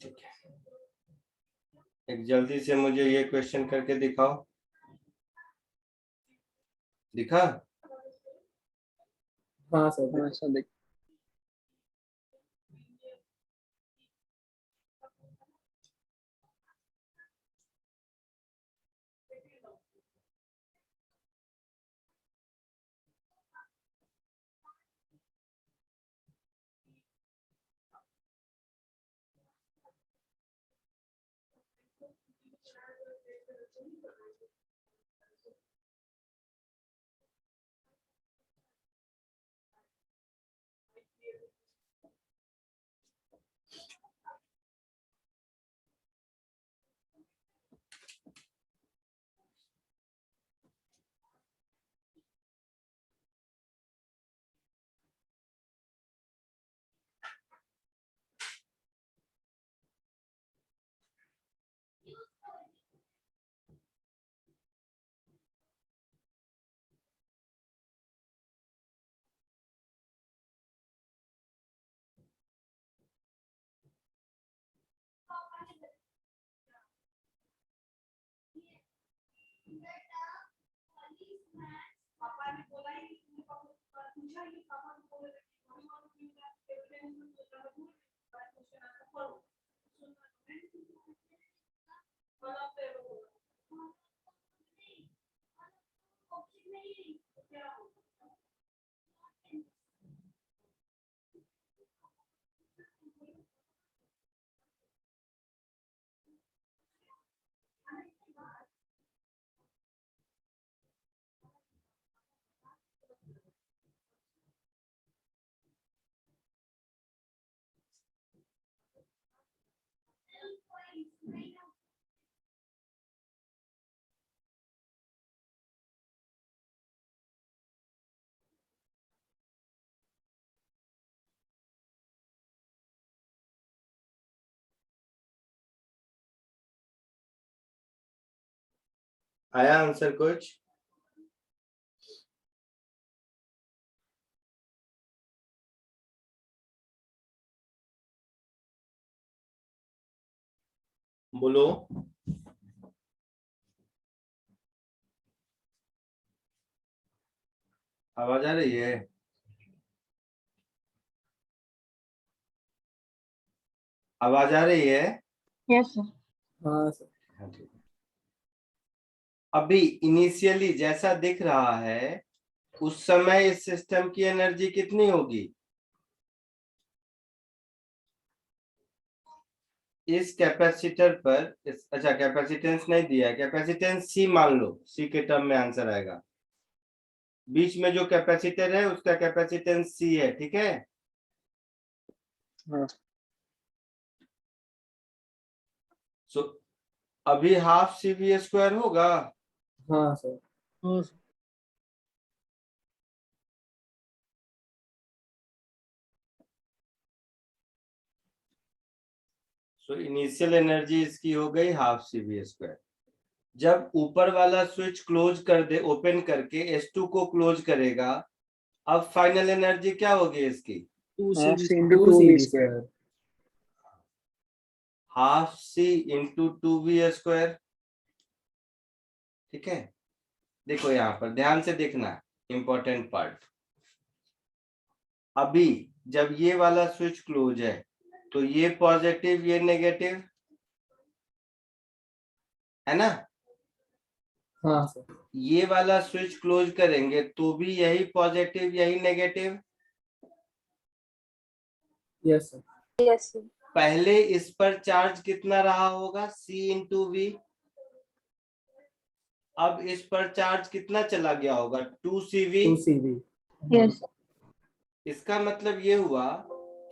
ठीक है, एक जल्दी से मुझे ये क्वेश्चन करके दिखाओ। दिखा? हाँ सर। हाँ सर देख। आया आंसर कुछ? बोलो। आवाज आ रही है? आवाज आ रही है? Yes sir. हाँ सर। हाँ, ठीक है। अभी इनिशियली जैसा दिख रहा है उस समय इस सिस्टम की एनर्जी कितनी होगी? इस कैपेसिटर पर अच्छा कैपेसिटेंस नहीं दिया है, कैपेसिटेंस सी मान लो, सी के टर्म में आंसर आएगा। बीच में जो कैपेसिटर है उसका कैपेसिटेंस C है, ठीक है। हाँ सो अभी हाफ CV स्क्वायर होगा। हाँ सर। हाँ सर। सो इनिशियल एनर्जी इसकी हो गई हाफ CV स्क्वायर। जब ऊपर वाला स्विच क्लोज कर दे, ओपन करके S2 को क्लोज करेगा, अब फाइनल एनर्जी क्या होगी इसकी? 12C CV into 2 2V CV square. square। Half C into 2V square, ठीक है। देखो यहाँ पर ध्यान से देखना, इंपॉर्टेंट पार्ट। अभी जब ये वाला स्विच क्लोज है तो ये पॉजिटिव ये नेगेटिव है ना। हाँ सर। ये वाला स्विच क्लोज करेंगे तो भी यही पॉजिटिव यही negative. Yes sir. Yes, sir. पहले इस पर चार्ज कितना रहा होगा? C into V। अब इस पर चार्ज कितना चला गया होगा? 2CV। 2 CV। Yes. इसका मतलब ये हुआ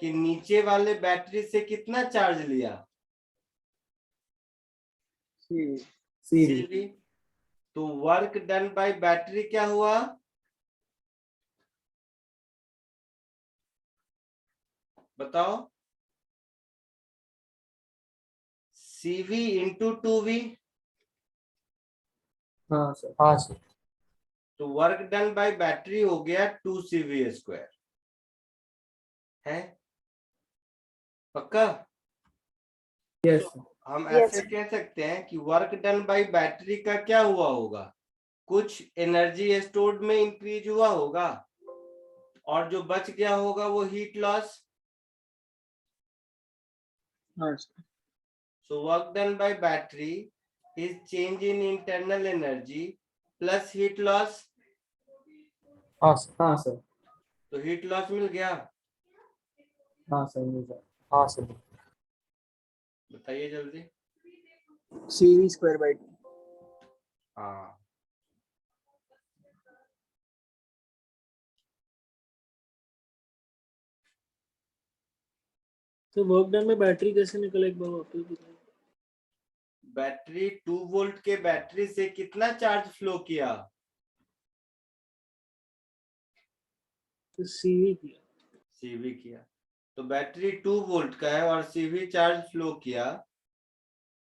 कि नीचे वाले बैटरी से कितना चार्ज लिया? CV. CV। CV। तो वर्क डन बाय बैटरी क्या हुआ? बताओ। CV into 2V। हाँ सर। हाँ सर। तो वर्क डन बाय बैटरी हो गया 2CV स्क्वायर, है पक्का? Yes So, sir. हम Yes. ऐसे कह सकते हैं कि वर्क डन बाय बैटरी का क्या हुआ होगा? कुछ एनर्जी स्टोर्ड में इंक्रीज हुआ होगा और जो बच गया होगा वो हीट लॉस। हाँ So work done by battery is change in internal energy plus heat loss. हाँ सर। हाँ सर। तो हीट लॉस मिल गया। हाँ सर मिल जाए। हाँ सर। बताइए जल्दी। CV square by 2. हाँ, तो वर्क डन में बैटरी कैसे निकला, एक बार वापस बताइए। बैटरी 2 वोल्ट के बैटरी से कितना चार्ज फ्लो किया? तो CV किया। CV किया। तो बैटरी 2 वोल्ट का है और CV चार्ज फ्लो किया।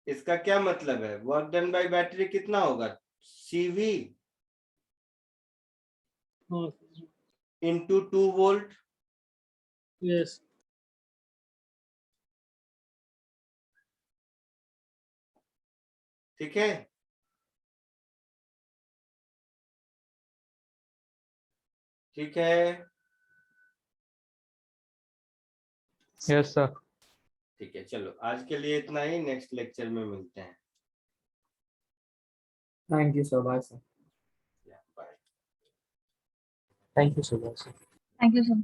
इसका क्या मतलब है? वर्क डन बाय बैटरी कितना होगा? CV हाँ इंटू 2 वोल्ट। यस। ठीक है। ठीक है। Yes sir. ठीक है, चलो आज के लिए इतना ही, नेक्स्ट लेक्चर में मिलते हैं। Thank you sir. Bye sir. Bye. Thank you sir. Thank you, sir.